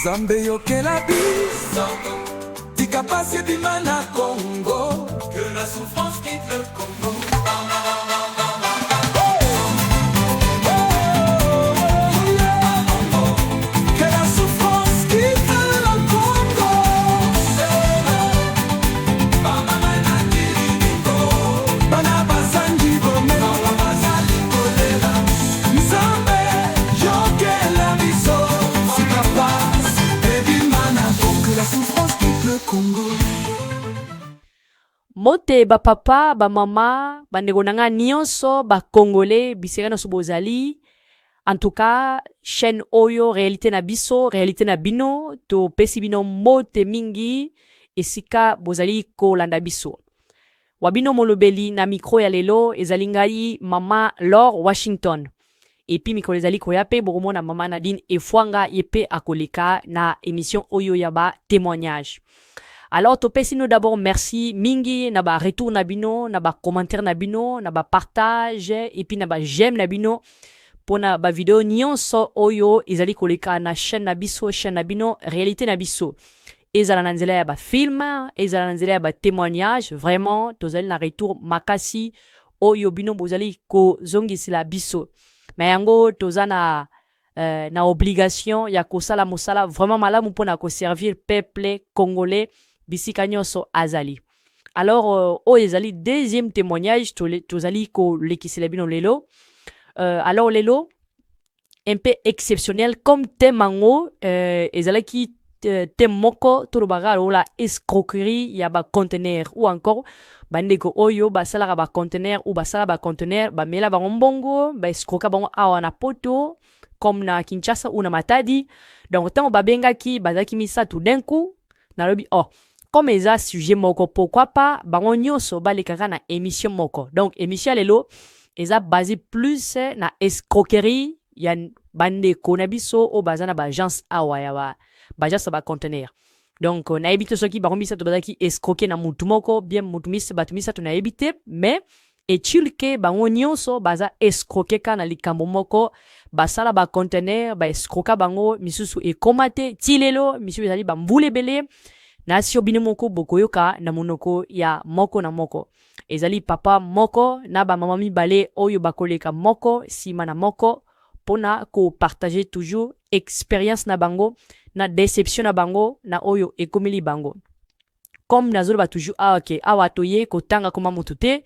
Zambe yokela biso tika pasi ebima na Congo, que la souffrance quitte le Congo. Que la souffrance quitte le Congo. Bana bazangi bomela bazali kolela. Nzambe yokela biso tika pasi ebima na Congo, que la souffrance quitte le Congo. Mote ba papa, ba mama, ba ndeko nanga nyonso, ba congolais, bisika nyonso bozali. En tout cas, chaîne oyo, réalité na biso, réalité na bino, to pesi bino mote mingi, esika bozali kolanda biso. Wabino molobeli na micro ya lelo, ezali ngai mama Laure Washington. Epi micro ezali koyape, boromona mama Nadine Efwanga yepe akoleka na émission oyo yaba témoignage. Alors, topesi nous d'abord merci mingi na ba retour na bino, na ba commentaire na bino, na ba partage, et puis na ba j'aime na bino, pour na ba vidéo nyonso oyo ezali koleka na chaîne na biso, chaîne na bino, réalité na biso. Ezala na nzela ya ba film, ezala na nzela ya ba témoignage, vraiment, tozali na retour makasi oyo bino bozali ko zongisila biso. Mais yango tozana na obligation ya kosala mosala vraiment malamu mpona ko servir peuple congolais bisika nyonso azali. Alors ezali deuxième témoignage tozali ko lekisela bino lelo. Alors lelo un peu exceptionnel comme temango ezalaki temoko tolobaka la escroquerie ya ba conteneur ou encore bandeko oyo basalaka ba conteneur ou basala ba conteneur bamela bango mbongo ba escroquer bango awa na poto comme na Kinshasa ou na Matadi. Donc tant babengaki bazaki misatu d'un coup na lobi comme eza sujet moko, pourquoi pas bango nyonso balekaka na émission moko. Donc émission lelo eza basé plus na escroquerie ya bandeko na biso o bazana ba agence awa ya ba agence ba conteneur. Donc na ebite soki bango misatu bazaki escroquer na mutu moko bien mutu misatu na ebite, mais est-il que bango nyonso baza escroquer ka na likambo moko basala ba conteneur ba escroquer bango misusu ekomate tilelo misusu ezali ba mbule bele na sio bine moko bokoyoka na monoko ya moko na moko. Ezali papa moko na ba mama mibale oyo bakoleka moko sima na moko pona ko partager toujours expérience na bango na déception na bango na oyo ekomeli bango. Comme nazolo ba toujours ok awa toye ko tanga koma mutu te.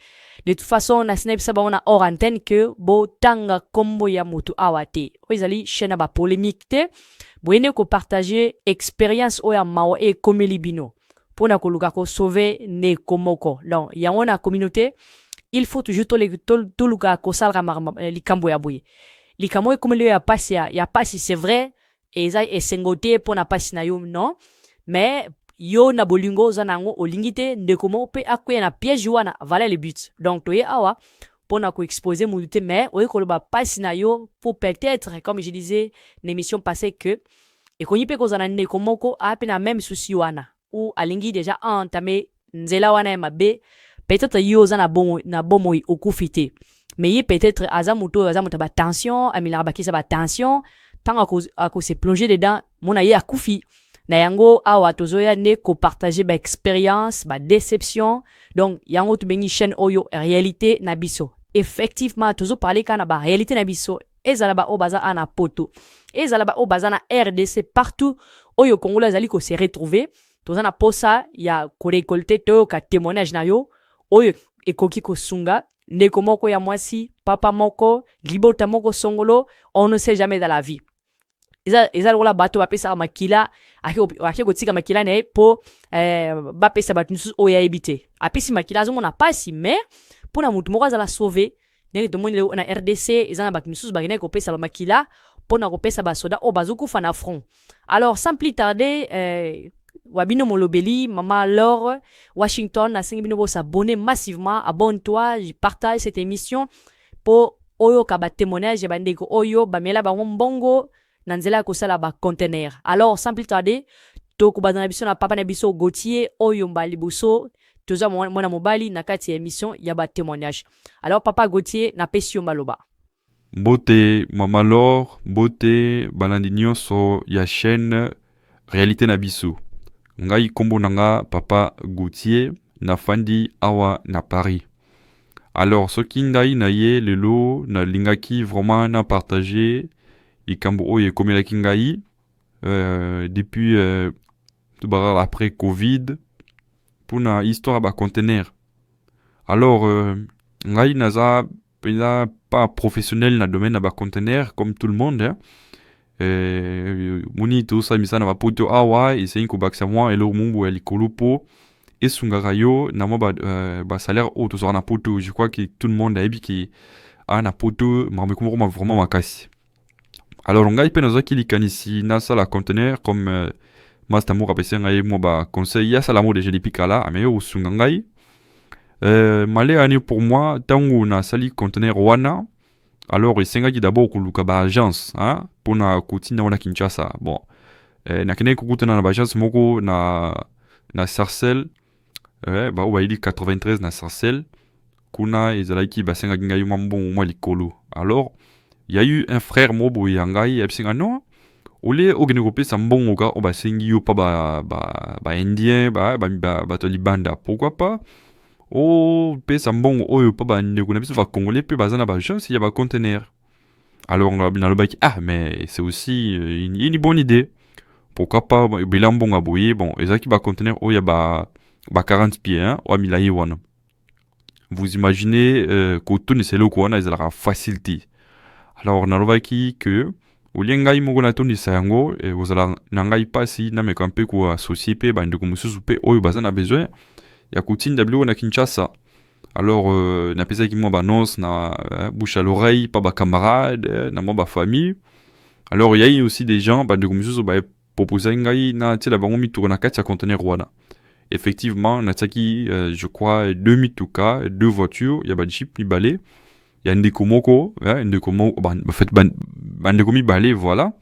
De toute façon na sinepisa bango na hors antenne que bo tanga kombo ya mutu awa te. Ezali chaîne ba polémique te. Boyene ko partager expérience oya mawa e komeli bino pona ko luka ko sauver ne komoko. Donc yango na communauté il faut toujours to luka ko salra likambo ya boye. Likambo e komeli ya pasi c'est vrai et ça e sengote pona pasi na yo non, mais yo na bolingo zanango olingite ndekomo pe akwe na piège wana voilà le but. Donc toye awa pona ko exposer moudité, mais oye ko ba pasi na yo pour peut-être comme je disais l'émission passée que et konyi pe ko zana ndekomoko ape na même souci wana ou alingi déjà entamé nzela wana mabe peut-être yo zana bomo okufite, mais yi peut-être azamuto ba tension amila ba kisa ba tension tant à se plonger dedans mona ye akufi na yango awa tozoya ne ko partager ba expérience ba déception. Donc yango tu bengi chaîne oyo réalité na biso. Effectivement tozo parler kana ba réalité na biso ezala ba obaza ana poto ezala ba obaza na RDC partout oyo Congolais zali ko se retrouver toza na posa ya ko récolter to ka témoignage na yo oyo ekoki ko sunga ndeko moko ya mwasi papa moko libota moko songolo, on ne sait jamais dans la vie. Eza lola bato bapesa makila ake kotika makila ne po bapesa bato nsusu oya ebite apesi makila zongo na pasi, mais pona mutu moko azala sauver ndenge tomoni na RDC eza na bato nsusu bakene kopesa ba makila pona kopesa ba soda o bazukufa na front. Alors sans plus tarder wabino molobeli mama Laure Washington na singi bino bo s'abonner massivement, abonne-toi, partage cette émission pour oyo ka ba témoignage ba ndeko oyo ba mela ba mbongo nanzela ko sala ba conteneur. Alors sans plus tarder to ko bazana biso na papa na biso Gauthier oyo mbali buso toza mwana mobali na kati ya émission ya ba témoignage. Alors papa Gauthier na pesio maloba. Mbote mama Laure, mbote balandi nyonso ya chaîne réalité na biso. Ngai kombo nanga papa Gauthier na fandi awa na Paris. Alors soki ngai na ye lelo na lingaki vraiment na partager ikambo oyo ekomelaki ngai depuis après Covid pour na histoire ba conteneur. Alors ngai naza pas professionnel na domaine na ba conteneur comme tout le monde hein. Muni to sa misana ba poto awa ise ko baksa moi elo mumbu ya likolo po esungaka yo na mo ba salaire haut to na poto. Je crois que tout le monde a ebi ki a na poto ma vraiment makasi. Alors ngai pe naza kilikanisi na sala conteneur comme master mo rapesi ngai mo ba conseil ya sala mo de jeli pikala mais yo sunga ngai malé année pour moi tango na sali conteneur wana. Alors isengaki d'abord kuluka ba agence hein pour na kutina wana Kinshasa. Bon na kene kukutana na ba agence moko na Sarcelles ba ili 93 na Sarcelles kuna ezalaki basengaki ngai mambo mo likolo. Alors il y a eu un frère mobo yangai epsinga non ole ogene ko pesa mbongo ka o basengi yo pa ba indien ba to libanda. Pourquoi pas pesa mbongo oyo pa ba ndeko na biso va congolais pe bazana ba agence ya ba conteneur. Alors on a bien le bac mais c'est aussi une bonne idée. Pourquoi pas bilan mbongo aboye bon ezaki ba conteneur oyo ba 40 pieds hein o milayi wana. Vous imaginez que tout ne c'est le quoi na ezala facilité. Alors na lobaki que uliengai mogo na toni sayango ozala nangai pasi na mekampe ko associé pe ba ndeko mususu pe oyo bazana besoin ya kutinda bilo na Kinshasa. Alors na pesa ki mo ba annonce na bouche à l'oreille pas ba camarade na mo ba famille. Alors il y a eu aussi des gens ba ndeko mususu ba proposer ngai na tela bango mitu na kati ya conteneur wana. Effectivement na tsaki je crois 2 mituka 2 voitures ya ba jeep ni balé. Il y a ndeko moko ndeko moko en fait ndeko mi balé voilà.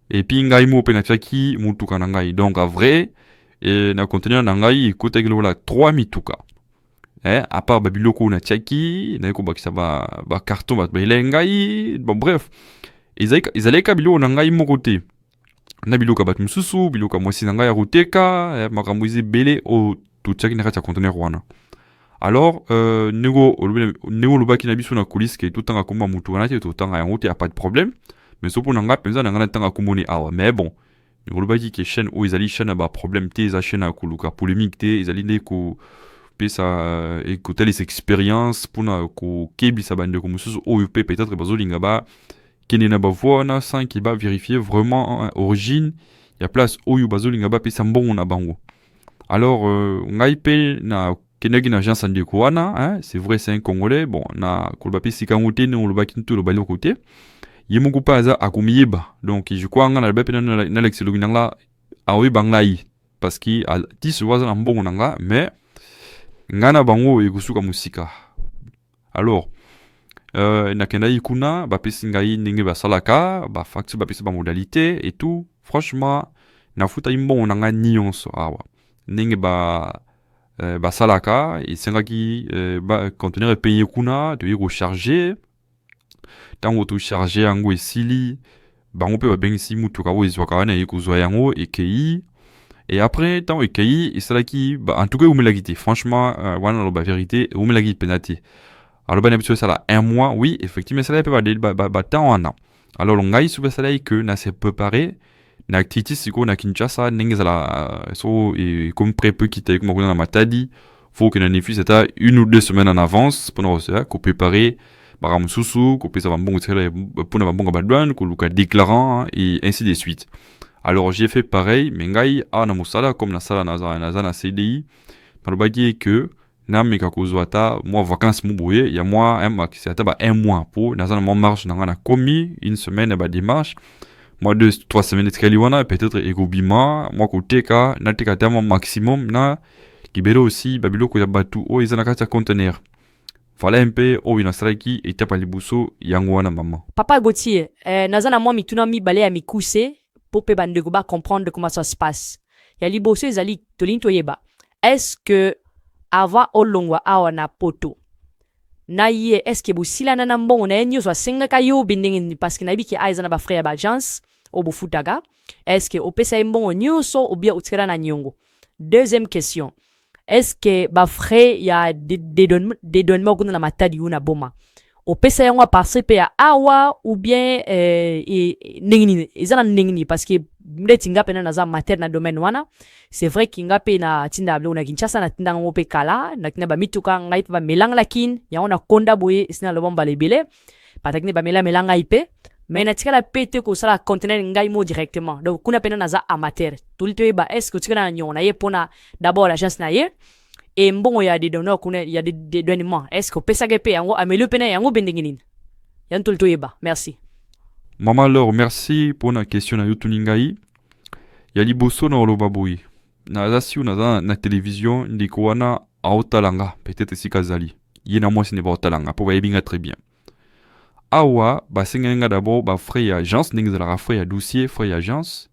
Et puis ngai mo penataki mutuka na ngai. Donc à vrai na conteneur na ngai kota kilo la 3 mituka. À part babiloko na tchaki na ko bakisa ba carton ba ngai bon bref. Ils kabilo na ngai mo côté. Na biloka bat mususu biloka mwasi na ngai ya ruteka makambuzi belé o tout tchaki na kata conteneur wana. Alors nego lobaki na biso na coulisse ke tout tanga komba mutu wana te tout tanga yango te a pas de problème. Mais sopo na nga penza na nga tanga komoni awa mais bon nego lobaki ke chaîne o izali chaîne ba problème te za chaîne a kuluka polémique te izali ne ko pesa écouter les expériences pour na ko kebi sa bande ko mususu o pe peut-être bazolinga ba kenena ba voana sans qui ba vérifier vraiment origine ya place o yu bazolinga ba pesa mbongo na bango. Alors ngai pe na kenegi na agence ndeko wana hein c'est vrai c'est un congolais bon na kolbapi sikangote ne lobaki ntu lobali côté yemuko paza akumiyeba donc je crois nga na bepe na lexelo nanga awi bangai parce que a 10 waza na mbongo nanga mais ngana bango ekusuka musika. Alors na kendai kuna ba pesi ngai ndenge ba salaka ba facture ba pesi ba modalité et tout franchement na futa imbongo nanga nyonso awa ndenge ba salaka isengaki ba conteneur payé kuna de recharger tango to charger yango esili bango pe ba bengisi mutuka wo ezwaka wana ekozwa yango ekei et après tant ekei isalaki en tout cas umelagité franchement wana lo ba vérité umelagi penati. Alors ben habitué ça là 1 mois oui effectivement ça là peut ba temps wana. Alors ngai sube ça là que na se préparer na activité siko na Kinshasa ndenge zala so et comme peu quitter comme on a matadi faut que na nefi c'était 1 ou 2 semaines en avance pour ça ko préparer baram susu ko pesa bon tsela pour na bon ba douane ko luka déclarant et ainsi de suite. Alors j'ai fait pareil mais ngai na musala comme na sala na CDI malobaki que na meka kozwata moi vacances mu boye il y a moi un max c'était ba 1 mois pour na mon marche na commis 1 semaine ba démarche moi 2-3 semaines de Kaliwana peut-être egobima moi côté ka na teka tellement maximum na kibero aussi babilo ko ya batu o izana kata conteneur voilà un peu o ina strike et tapa libuso yango wana maman. Papa Gauthier nazana moi mituna mi balé à mikuse pour pe bande ko ba comprendre comment ça se passe ya liboso ezali tolinto yeba est-ce que avant olongwa awa na poto na ye est-ce que busila na mbongo na enyo so singa kayo binding parce que na biki aiza na ba frère ba agence o bufutaga est-ce que opesa ye mbongo nyonso ou bien utikala na nyongo. Deuxième question, est-ce que ba frais ya dédonnement kuna na matadi una boma opesa yango parce pe ya awa ou bien ningini ezana ningini parce que mleti ngape na za mater na domaine wana c'est vrai kingape na tinda able una Kinshasa na tinda ngo pe kala na kina ba mituka ngai ba melang lakin ya ona konda boye sina lo bomba lebele patakini ba melanga ipe mais na tikala pete ko sala conteneur ngai mo directement donc kuna pena na za amateur tulito ba est-ce que tikala na nyona ye pona d'abord l'agence na ye et mbongo ya dédonnement kuna ya dédonnement est-ce que pesa gepe yango amelo pena yango bendinginin yan tulito yeba merci. Mama Laure, merci pour la question na yutuningai. Ya liboso na oloba boy. Na zasi na télévision ndiko wana aotalanga peut-être sikazali. Yena moi ce n'est pas aotalanga pour yebinga très bien. Awa ba sengenga d'abord ba frais agence ninga la frais dossier frais agence.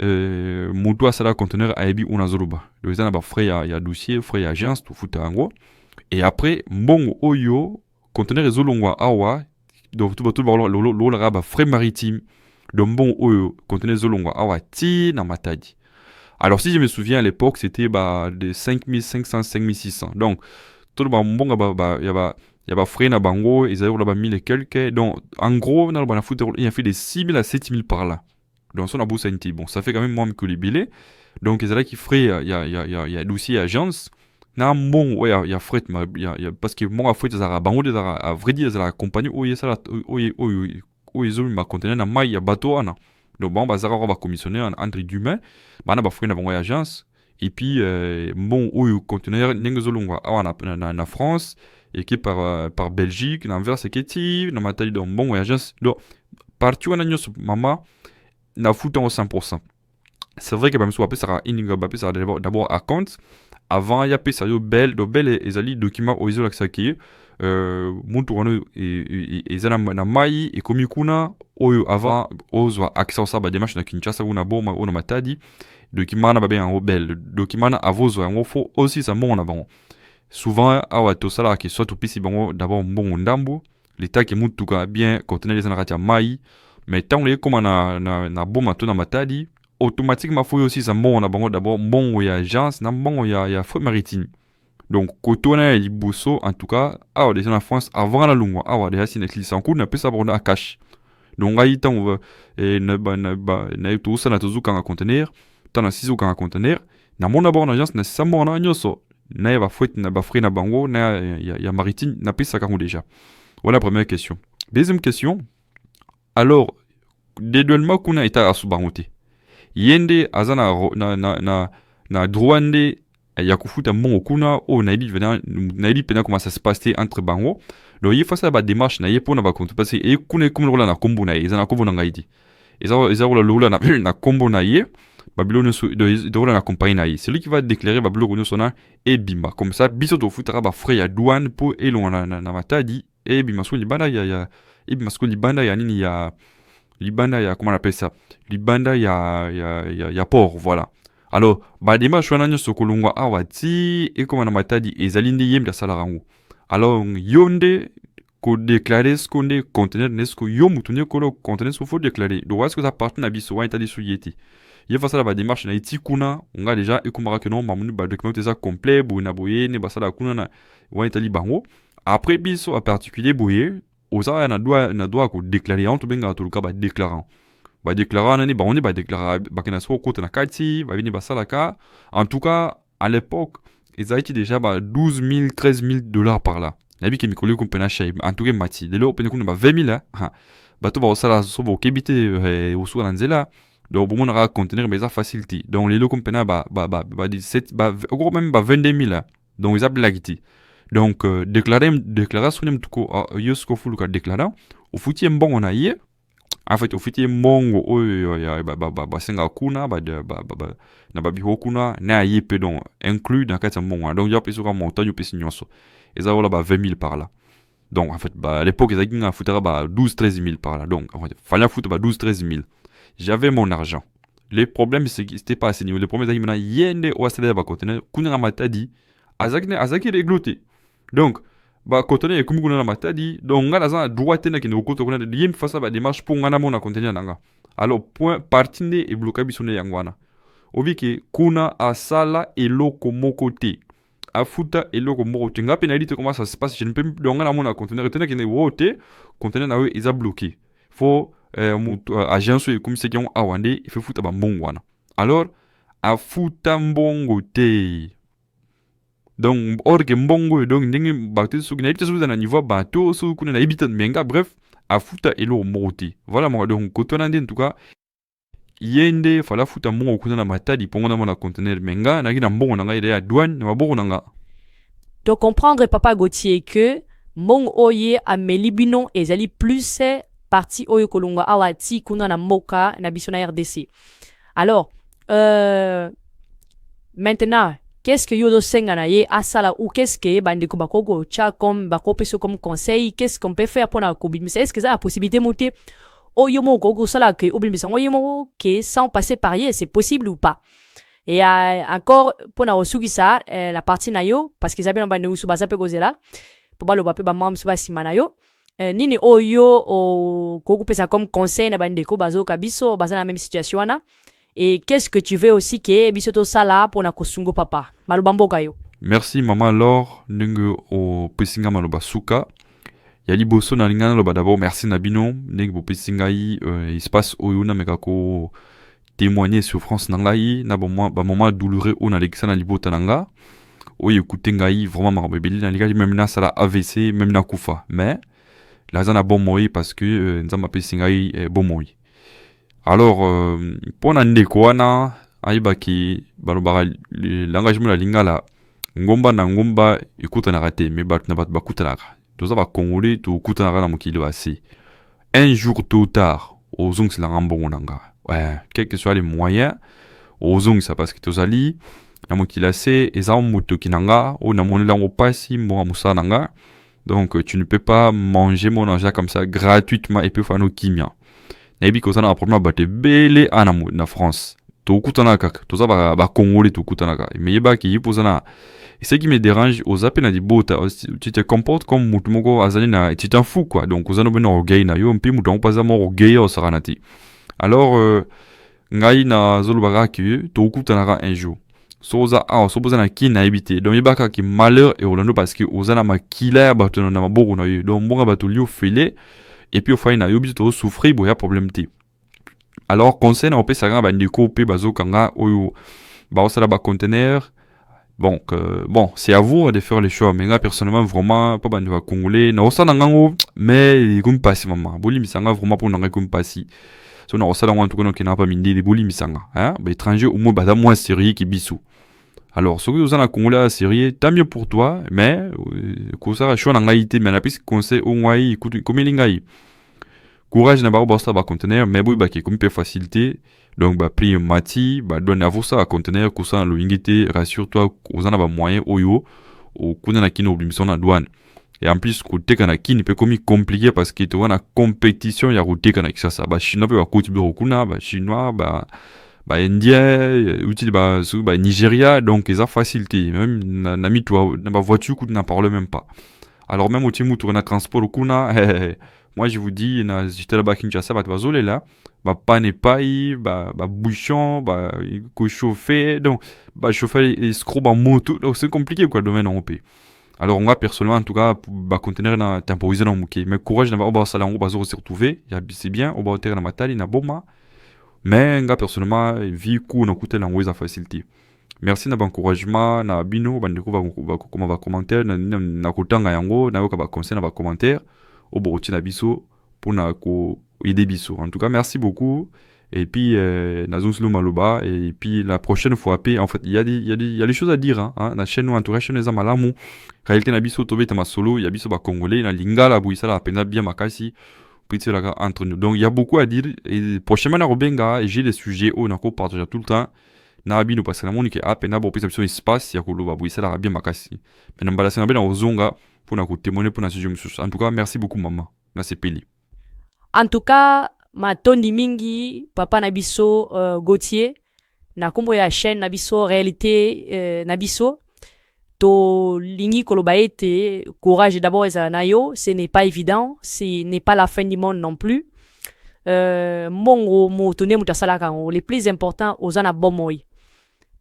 Mutu asala conteneur ayebi una zoluba. Donc ça na ba frais ya dossier frais agence tout futa ngo. Et après mbongo oyo conteneur ezolongwa awa donc tout le raba frais maritime de bon oyo conteneur zolongwa awa ti na matadi. Alors si je me souviens à l'époque c'était de 5500 5600. Donc tout le bon y a frais na bango ils avaient là 1000 et quelques. Donc en gros on a foutu il a fait des 6000 à 7000 par là. Donc ça on a bossé un petit bon ça fait quand même moins que les billets. Donc ils allaient qui frais il y a dossier agence. Na bon ouais il y a frais y a parce que mon frais ça bango des à vrai dire la compagnie oye ça ils ont ma conteneur na mai ya bateau ana donc bon ça va commissionner entre d'humains na ba frais na bango agence et puis bon oyo conteneur nengezolongwa na France et qui par Belgique na Anvers eketi na matali donc bon agence donc partout na nyos mama na foutant au 100%. C'est vrai que même soit ça ininga ba ça d'abord à compte avant il y a pesa yo bel ezali document au isola ksaki muntu wana ezana na mai et komi kuna oyo avant ozwa accès ça ba démarche na Kinshasa una boma ona matadi document na ba bien bel document na avozwa ngo faut aussi ça mon avant souvent awa to sala ki soit pisi bango d'abord bon ndambo l'état qui muntu ka bien contenir les anaratia mai mais tant les comme na boma to na matadi automatiquement faut aussi ça bon on a bango d'abord bon il y a agence na bon il y a frais maritime donc kotona et bosso en tout cas ah déjà en France avant la longue ah déjà si net licence coup na peut s'aborder à cash donc là il on et na tout ça na tout quand conteneur tant na ciseaux quand conteneur na mon d'abord en agence na ça mon agence na va fouet na ba frais na bango na il y a maritime na peut ça quand déjà voilà première question. Deuxième question, alors dédouanement qu'on a été à sous-bangoté yende azana na droande ya kufuta mbongo kuna o naidi pena comment ça se passe entre bango donc il faut ça ba démarche na yepo na ba compte parce que kuna comme lola na kombo na ezana kombo na ngaidi eza lola na kombo na ye babilo de lola na compagnie na ye celui qui va déclarer babilo kono sona et bimba comme ça biso to futara ba frais ya douane pour elon na matadi et bimba so libanda ya et bimba so libanda ya nini ya Libanda ya comment on appelle ça Libanda ya port voilà alors ba démarche wana nyoso kolongwa awati et comment na matadi ezalindi yemda salarango alors yonde ko déclarer ce qu'on est conteneur nesko yo mutunye ko conteneur faut déclarer donc est-ce que ça part na biso wa itali suyeti il faut ça ba démarche na iti kuna on a déjà et comment que non mamunu ba document ça complet bo na boye ne ba sala kuna na wa itali bango après biso en particulier boye oza na doit ko déclarer en tout benga to ka déclarant nani on est déclarer ba kana so côté na kati ba vini ba salaka en tout cas à l'époque ils étaient déjà 12 000 13 000 dollars par là nabi ke mikolo ko pena shay en tout cas mati de l'eau pena ko ba 20 000 ha ba to ba sala so bo kebite au sur nzela donc bon on aura contenir mais ça facilité donc les locaux pena ba 17 ba gros même ba 22 000 donc ils a blagiti. Donc déclaration nem tuko yosko fuluka déclarant au fouti mbongo na ye en fait au fouti mbongo oyo ya ba senga kuna na ba biho kuna na ye pe donc inclus dans kata mbongo donc ya peso ka montagne pesi nyonso eza wala ba 20 000 par là donc en fait à l'époque ils a foutera ba 12 13 000 par là donc en fait fallait foutre ba 12 13 000 j'avais mon argent les problèmes c'est que c'était pas à ce niveau les problèmes c'est que yende o asele ba conteneur kuna matadi azaki régloté. Donc, conteneur est comme on a matadi, donc on a droite na kino koto on a lien face à la démarche pour on a mon conteneur nanga. alors point partie nde e bloka biso nde yango wana obi ke kuna asala eloko moko te afuta eloko moko te nga mpe nayebi te comment ça se passe je ne peux donc nga namona conteneur etene kende wo te conteneur na yo eza bloqué fo agence oyo ekomisaki yango awa nde efe futa bambongo wana alors afuta mbongo te donc or ke mbongo oyo donc ndenge bato soki nayebi te soki eza na niveau ya bato soki kuna nayebi te me nga bref afuta eloko moko te voilà moko donc koto wana nde en tout cas ye nde fala futa mbongo kuna na matadi mpongo na mona conteneur me nga naki na mbongo na ngai ede ya douane na maboko na nga de comprendre papa Gauthier que mbongo oye ameli bino ezali plus parti oyo kolongwa awa ti kuna na moka na biso na RDC. Alors maintenant qu'est-ce que yodo senga na ye asala ou qu'est-ce que bandeko bakoko cha comme bakopeso comme conseil, qu'est-ce qu'on peut faire pour na kobimisa, est-ce que ça a possibilité monter oyo mo gogo sala que obimisa oyo mo que sans passer par ye, c'est possible ou pas? Et encore pour na osuki ça la partie na yo parce qu'ils avaient bande usu baza pe kozela pour ba lo ba pe ba mam su ba simana yo nini oyo o gogo pesa comme conseil na bandeko bazo kabiso baza na même situation wana. Et qu'est-ce que tu veux aussi que bisoto sala pour na kosungo papa malubamboka yo? Merci maman Laure ndenge o pesinga maloba suka ya liboso na lingana loba d'abord merci na bino ndenge bo pesinga yi espace oyo na meka ko témoigner souffrance na ngai na ba moment douloureux on a lekisa na libota na nga oyo écouter ngai vraiment marabeli na liga même na sala AVC même na kufa mais la zana bon moi parce que nzamba pesinga yi bon moi. Alors pour na ndeko wana ayibaki balobara l'engagement la lingala ngomba na ngomba ekutana raté mais bat na bat bakutana toza ba congolais to kutana na mokili wasi un jour tôt ou tard ozong la rambongo nanga ouais quels que soient les moyens ozong ça parce que tozali na mokili ase eza moto kinanga o na monela ngo pasi mo musa nanga donc tu ne peux pas manger mon argent comme ça gratuitement et puis fano kimia nayebi kozana na problème bate bele ana na France to kutana kaka toza ba congolais to kutana kaka mais yeba ki yipozana. Et ce qui me dérange aux appels à des bota, tu te comportes comme mutumoko azalina, tu t'en fous quoi. Donc aux anobeno orgueil na yo mpi mutongo pas à mort orgueil au saranati. Alors ngai na zolubara ki to kutanara un jour. Soza so posana ki na habité. Donc yebaka ki malheur et olando parce que ozana makila batono na maboko na yo. Donc bonga bato liu fele et puis au fin na yo bito souffrir boya problème te. Alors conseil na opé sanga ba ndiko pe bazo kanga oyo ba osala ba conteneur. Bon, c'est à vous de faire les choix. Mais là, personnellement, vraiment, pas de congolais. Na osa nangango, mais comme passi maman. Boli misanga vraiment pour n'engager comme passi. So na osa nangango tout qu'on n'a pas mindi les boli misanga. Hein? Bah étranger au moins bada moins sérieux qui bisou. Alors, ce que vous en a congolais sérieux, tant mieux pour toi. Mais qu'on ça choix n'engaité, mais la piste conseil au moins écoute comme lingai. Courage n'a pas bossa ba conteneur, mais boy ba qui comme peu facilité. Donc bah prix mati bah donne à vous ça à conteneur que ça le ingité rassure-toi aux en a moyen oyo au kuna na kino oblimison na douane et en plus côté kana kini peut comme compliqué parce que tu vois na compétition ya route kana ça bah chinois peut côté bureau kuna bah chinois bah indien utile bah Nigeria donc ils ont facilité même na mi toi na ba voiture coup na parle même pas alors même au timu tourner na transport kuna moi je vous dis na j'étais là-bas Kinshasa bah bazole là bah panne paille bah bouchon bah ko chauffer donc bah chauffer et scrub en moto donc c'est compliqué quoi le domaine en paix. Alors on va personnellement en tout cas bah conteneur na temporiser dans mouké mais courage n'a pas ça là on va se retrouver c'est bien on va terre na matali na boma mais nga personnellement vie coup na coûter la mauvaise facilité. Merci na encouragement na bino bandeko va comment va commentaire na kotanga yango na yo ka ba conseil na ba commentaire au boroti na biso pour na ko aider biso. En tout cas, merci beaucoup. Et puis, Nazonslo Maloba. Et puis, la prochaine fois, en fait, il y a des choses à dire. Hein. La chaîne, entourage, chaîne, les amalamu. Réalité, nabiso, tobe, tama solo. Il y a biso, ba congolais. La lingala, bouissa, la pena, bien, makasi. Petit, la entre nous. Donc, il y a beaucoup à dire. Et prochainement, na robenga, j'ai des sujets, on a partagé tout le temps. Na abino, parce que la monique, a pena, bon, puis, ça espace, il y a kolo, ba bouissa, la bien, makasi. Mais, n'en balasser, na bien, na zonga, pour na témoigner, pour na sujet, en tout cas, merci beaucoup, maman. Na c'est peli. En tout cas, matondi mingi papa nabiso Gauthier na kombo ya chaîne nabiso réalité nabiso to lingi koloba ete courage d'abord eza nayo, ce n'est pas évident, ce n'est pas la fin du monde non plus. mbongo moto nde moto asalaka yango le plus important oza na bomoi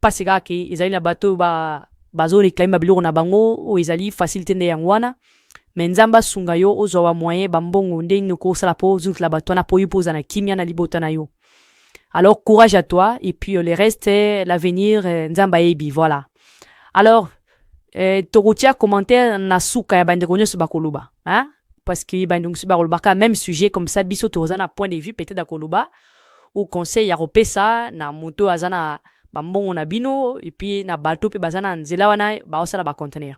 pasi kaka ke ezali na bato bazoreklame babiloko na bango oyo ezali facilité nde yango wana me nzambe asunga yo ozwa bamoyen bambongo ndenge okosala mpo ozutela bato wana mpo yo mpo oza na kimia na libota na yo. Alors courage à toi et puis le reste l'avenir nzambe ayebi voilà. Alors tokotia commentaire na suka ya bandeko nyonso bakoloba hein parce que bandeko nyonso bakolobaka même sujet comme ça biso toza na point de vue peut-être akoloba ou conseil ya kopesa na moto aza na bambongo na bino et puis na bato pe baza na nzela wana baosala baconteneur.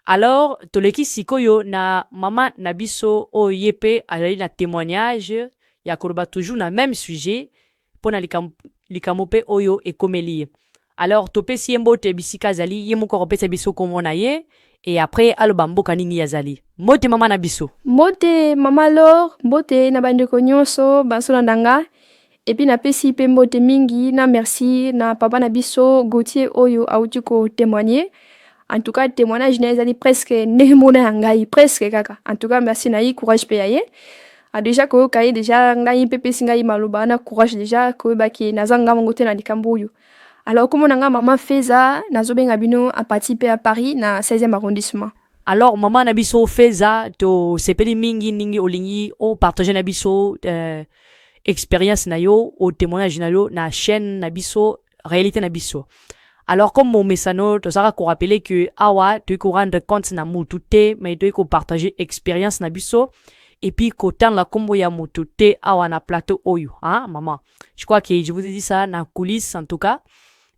Alors toleki sikoyo na mama na biso oyo ye pe azali na témoignage ya koloba toujours na même sujet mpo na likambo mpe oyo ekomeli ye. Alors topesi ye mbote bisika azali ye moko akopesa biso kombo na ye et après aloba mboka nini azali. Mbote mama na biso. Mbote mama Lor, mbote na bandeko nyonso basolanda nga. Et puis napesi pe mbote mingi na merci na papa na biso Gauthier oyo auti ko témoigner. En tout cas témoignage na ezali presque nemona ngai presque kaka. En tout cas merci na yi courage pe yaye. A déjà ko kai déjà ngai pepe singai maloba na courage déjà ko baki nazanga mongote na likambo oyo. Alors comment nanga maman Feza nazobenga bino a participer à Paris na 16e arrondissement. Alors mama na biso Feza to sepeli mingi ningi olingi o partager na biso expérience na yo au témoignage na yo na chaîne na biso réalité na biso. Alors comme mon messano to saka ko rappeler que awa tu ko rendre compte na mutu te mais tu ko partager expérience na biso et puis kotan la combo ya mutu te awa na plateau oyo hein maman. Je crois que je vous ai dit ça na coulisses en tout cas.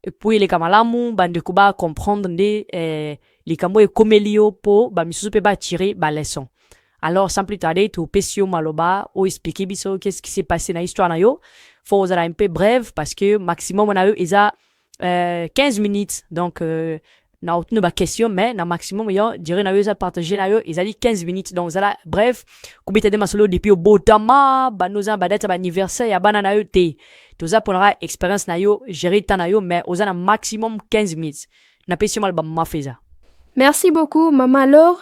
Et puis les kamalamu bande ko ba comprendre les kambo e komelio po ba misusu pe ba tirer ba leçon. Alors sans plus tarder to pesio maloba o expliquer biso qu'est-ce qui s'est passé na histoire na yo. Faut être un peu bref parce que maximum na yo isa 15 minutes donc na aucune ba question mais na maximum yo dire na yo za partager na yo ezali 15 minutes donc zala bref kubita de masolo depuis au botama ba noza ba date ba anniversaire ya bana na yo te to za ponara expérience na yo gérer temps na yo mais ozana maximum 15 minutes na pesio mal ba mafeza. Merci beaucoup maman Laure.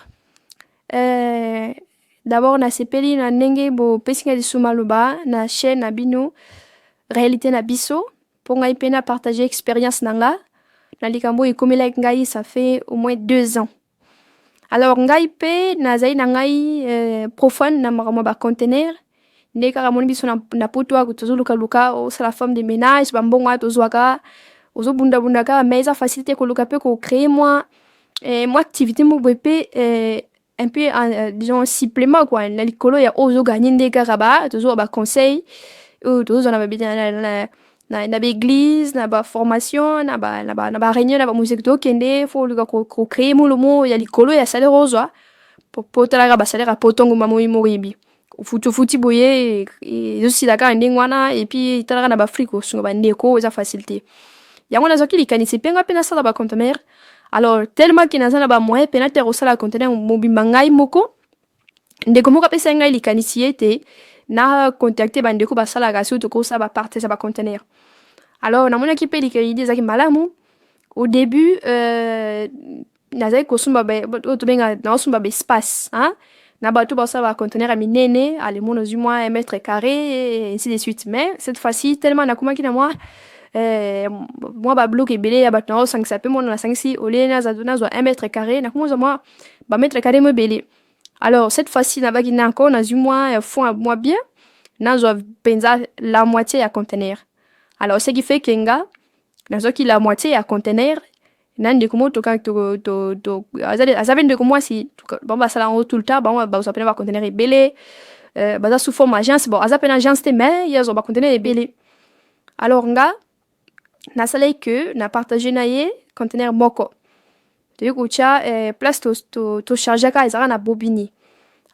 D'abord na sepeli na ndenge bo pesinga di sumaloba na chaîne na bino réalité na biso pour ngai pena partager expérience nanga na likambo ekomela ngai ça fait au moins 2 ans. Alors ngai pe na zai na ngai profane na makambo ba conteneur ndeka ka moni biso na poto wa kutozuluka luka o sala femme de ménage ba mbongo atozwaka ozo bunda bunda ka mais ça facilité ko luka pe ko créer moi activité mo bepé un peu disons supplément quoi na likolo ya ozo gagner ndeka kaba tozo ba conseil ou tozo na ba na église na ba formation na ba réunion na ba musique to kende fo luka ko créer mo lomo ya likolo ya salaire ozo po tala ba salaire potongo mamoyi moribi futi boye et aussi daka ndengwana et puis tala na ba friko sunga ba ndeko za facilité yango na zoki likanisi penga pena sala ba conteneur. Alors tellement que nazana ba moyen pena te rosala conteneur mobimba ngai moko ndeko moko pesa ngai likanisi ete na contacter ba ndeko ba sala ga surtout ko sa ba partir sa ba conteneur. Alors na mona ki pe likanisi zaki malamu au début nazai ko sumba ba to benga na sumba ba espace hein na ba to ba sa ba conteneur a minene ale mono du moins 1 mètre carré et ainsi de suite mais cette fois-ci tellement na kuma ki na moi moi ba bloc ebele ya batna 5 ça peut mon na 5 si ole na za 1 mètre carré na kuma moi ba mètre carré mo belé. Alors cette fois-ci na bagi na encore na du moins fond moi bien na zo penza la moitié ya conteneur. Alors ce qui fait que nga na zo ki la moitié ya conteneur nan de komo to azave de komo si bon ba sala en tout le temps bon ba so pena ba conteneur ebele ba za sous forme agence bon azapena agence te mais ya zo ba conteneur ebele. Alors nga na salé que na partagé na ye conteneur moko te ko cha place to charger ka ezara na bobini.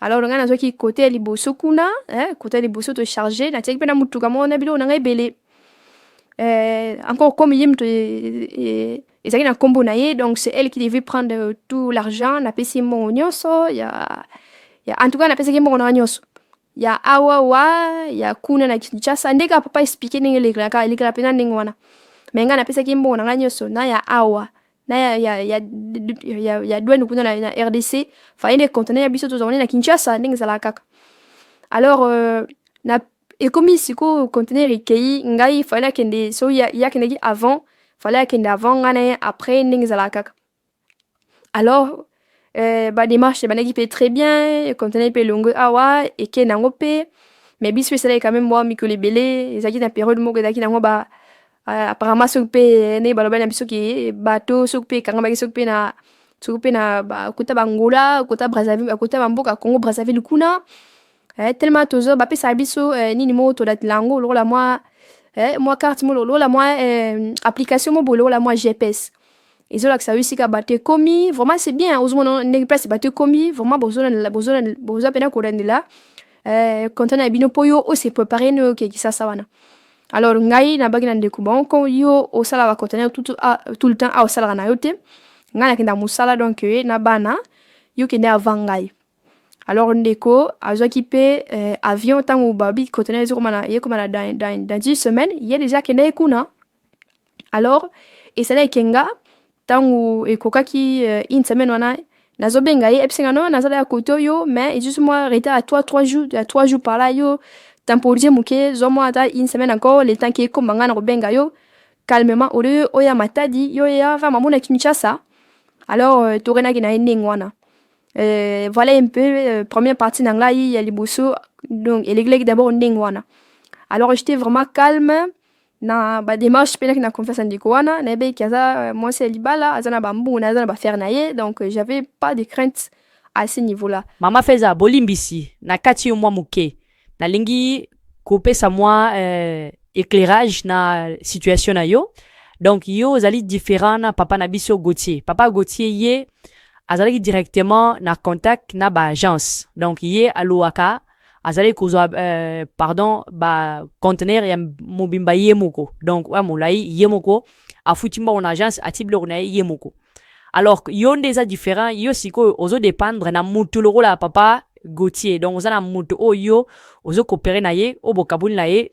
Alors nga na zo ki côté liboso kuna côté liboso to charger na teki pena mutuka mo na bilo na ngai belé encore comme yim to ezaki na combo na ye donc c'est elle qui devait prendre tout l'argent na pesi mo nyonso ya en tout cas na pesi ki mo na nyonso ya awa ya kuna na Kinshasa ndeka papa expliquer ninge lekla pena ndenge wana menga na pesa kimbo na nyonso na ya awa na ya douane kuna na RDC fa ine conteneur ya biso to zone na Kinshasa ndenge zala kaka. Alors na ekomi siko conteneur ekei ngai fallait akende so ya kendeki avant fallait akende avant nga na ye après ndenge ezalaka kaka. Alors badémarche ebandaki mpe très bien, conteneur mpe elongo awa eke nango mpe mais biso esalaki quand même mwa mikolo ebele ezalaki na période moko ezalaki nango apparemment soki mpe nde balobai na biso ke bato soki mpe ekangambaki soki mpe na kota bangola kota Brazzaville kota bamboka Congo Brazzaville kuna tellement tozo bapesaka biso nini moko todatela yango lokola mwa carte mo lokola mwa application mo boye lokola mwa GPS ezolakisa yo esika bato ekomi vraiment c'est bien ozomona ndenge place bato ekomi vraiment boza pena kolandela content na bino mpo yo ose prépare no okekisasa wana. Alors ngai nabaki na ndeko bango yo osala ba conteneur tout le temps aosalaka na yo te ngai nakenda mosala donc na bana yo kende avant ngai. Alors ndeko azwaki mpe avion ntango babi conteneur ekomana dans 10 semaines ye déjà kende kuna. Alors esala ekenga ntango ekokaki une semaine wana nazobenga ye episenga no nazala ya kote oyo mais juste moi retard à 3 jours par là yo temporiser moke zomo ata une semaine encore le temps qui ekoma nga na kobenga yo calmement ole oya matadi yo ya va mamona Kinshasa. Alors torenaki na ending wana voilà un peu première partie na ngai ya liboso donc elegleki d'abord nding wana. Alors j'étais vraiment calme na ba démarche pena na confiance ndiko wana na be kaza moi c'est libala azana bambu na azana ba faire na ye donc j'avais pas de crainte à ce niveau là. Mama Feza bolimbisi na kati yo mwa muke nalingi kopesa mwa éclairage na situation na yo. Donc yo ozali différent na papa na biso Gauthier. Papa Gauthier ye azali directement na contact na ba agence. Donc ye aluaka azali kozwa ba conteneur ya mobimba ye moko. Donc wa molai ye moko afutimba on agence atiblo na ye moko. Alors yo ndeza différent yo siko ozo dépendre na mutu lokola papa Gauthier. Donc ozana mutu oyo ozo coopérer na ye obokabuli na ye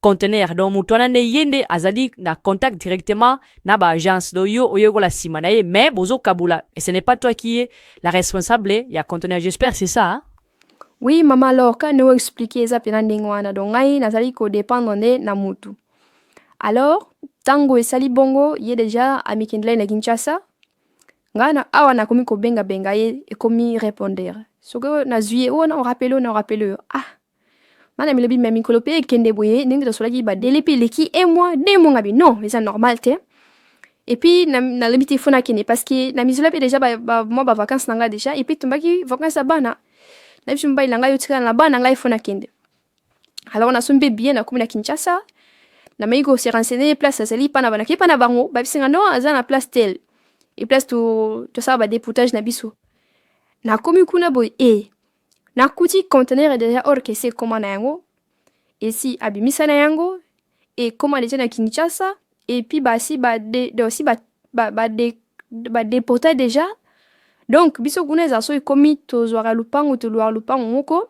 conteneur. Donc mutu wana ne yende azali na contact directement na ba agence do yo oyo la sima na ye mais bozo kabula et ce n'est pas toi qui est la responsable ya conteneur. J'espère c'est ça hein? Oui maman alors quand nous expliquer ça pena ndenge wana donc ngai nazali ko dépendre na mutu. Alors tango esali bongo ye déjà amikendela na Kinshasa ngana awa na komi ko benga ye ekomi répondre soko na zuye on rappelle mana milobi même kolope kende boye ndenge to solaki ba delepi leki et moi de mon ngabi non mais c'est normal te. Et puis na limite fona kene parce que na mizola pe déjà moi ba vacances nanga déjà et puis tombaki vacances à bana na biso mbai nanga yo tika na bana ngai fona kende. Alors na sombe bien na komi na Kinshasa na maigo se renseigner place azali pana bana ki pana bango ba bisinga no azana place tel et place to ça ba déportage na biso na komi kuna boy na kuti conteneur déjà orchestre comment na yango et si abimisa na yango et comment déjà na Kinshasa et puis aussi déportage déjà donc biso kuna za so komi to zwara lupango moko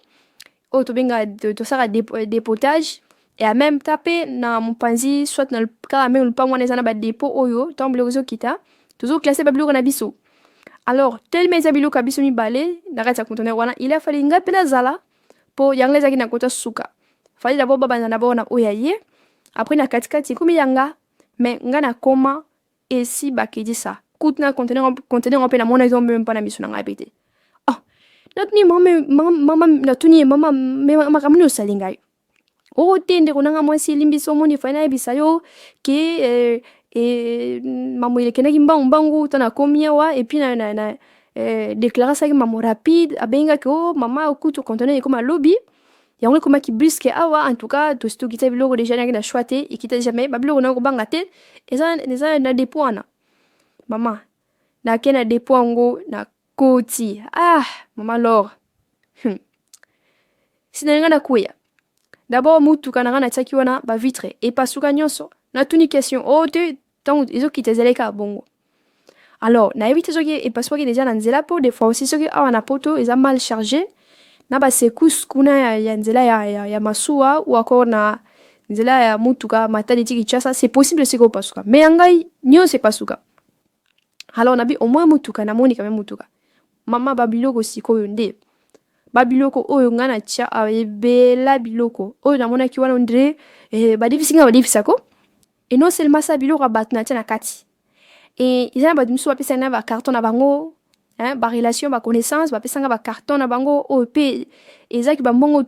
o to benga to sara déportage et à même taper na mopanzi soit na ka même lupango na zana ba dépôt oyo tombe ozo kita toujours classé ba biloko na biso. Alors tel meza biloko biso mi balé na kati ya conteneur wana il a fallu ngapi na zala po yangle zaki na kota suka fallait d'abord baba na bona oyaye après na katikati komi yanga mais ngana koma et si bakedi ça kutna conteneur pe na mona ils même pas na biso na ngapete natuni mama natuni mama makamuni osalinga o tende konanga mwasi limbiso moni fana bisayo ke mamu ile kenaki mbangu tana komia wa et puis na déclarer ça que maman rapide abenga ko mama okutu conteneur comme lobby yango comme qui brusque awa en tout cas to sto kita biloko déjà na choité et kita jamais babilo na ko banga te eza na dépôt ana mama na kena dépôt ngo na koti mama lor sinanga na kuya d'abord mutu kana na tsaki wana ba vitre et pasuka nyonso na tuni question te tant izo kitezeleka bongo. Alors na éviter zoki et pasuka déjà na nzela po des fois aussi soki awa na poto eza mal chargé na ba secousse kuna ya nzela ya masuwa ou encore na nzela ya mutuka matadi tiki chasa c'est possible siko pasuka mais ngai nyo c'est pasuka. Alors nabi au moins mutuka na moni quand même mutuka mama babiloko siko yonde babiloko oyo nga na tia ebela biloko oyo namonaki wana ondre badefisi nga badefisa ko e non seulement ça biloko ya bato na tia na kati e eza na bato mosusu bapesanga na bacarton na bango barelation baconnaissance bapesanga bacarton na bango oyo mpe ezaki bambongo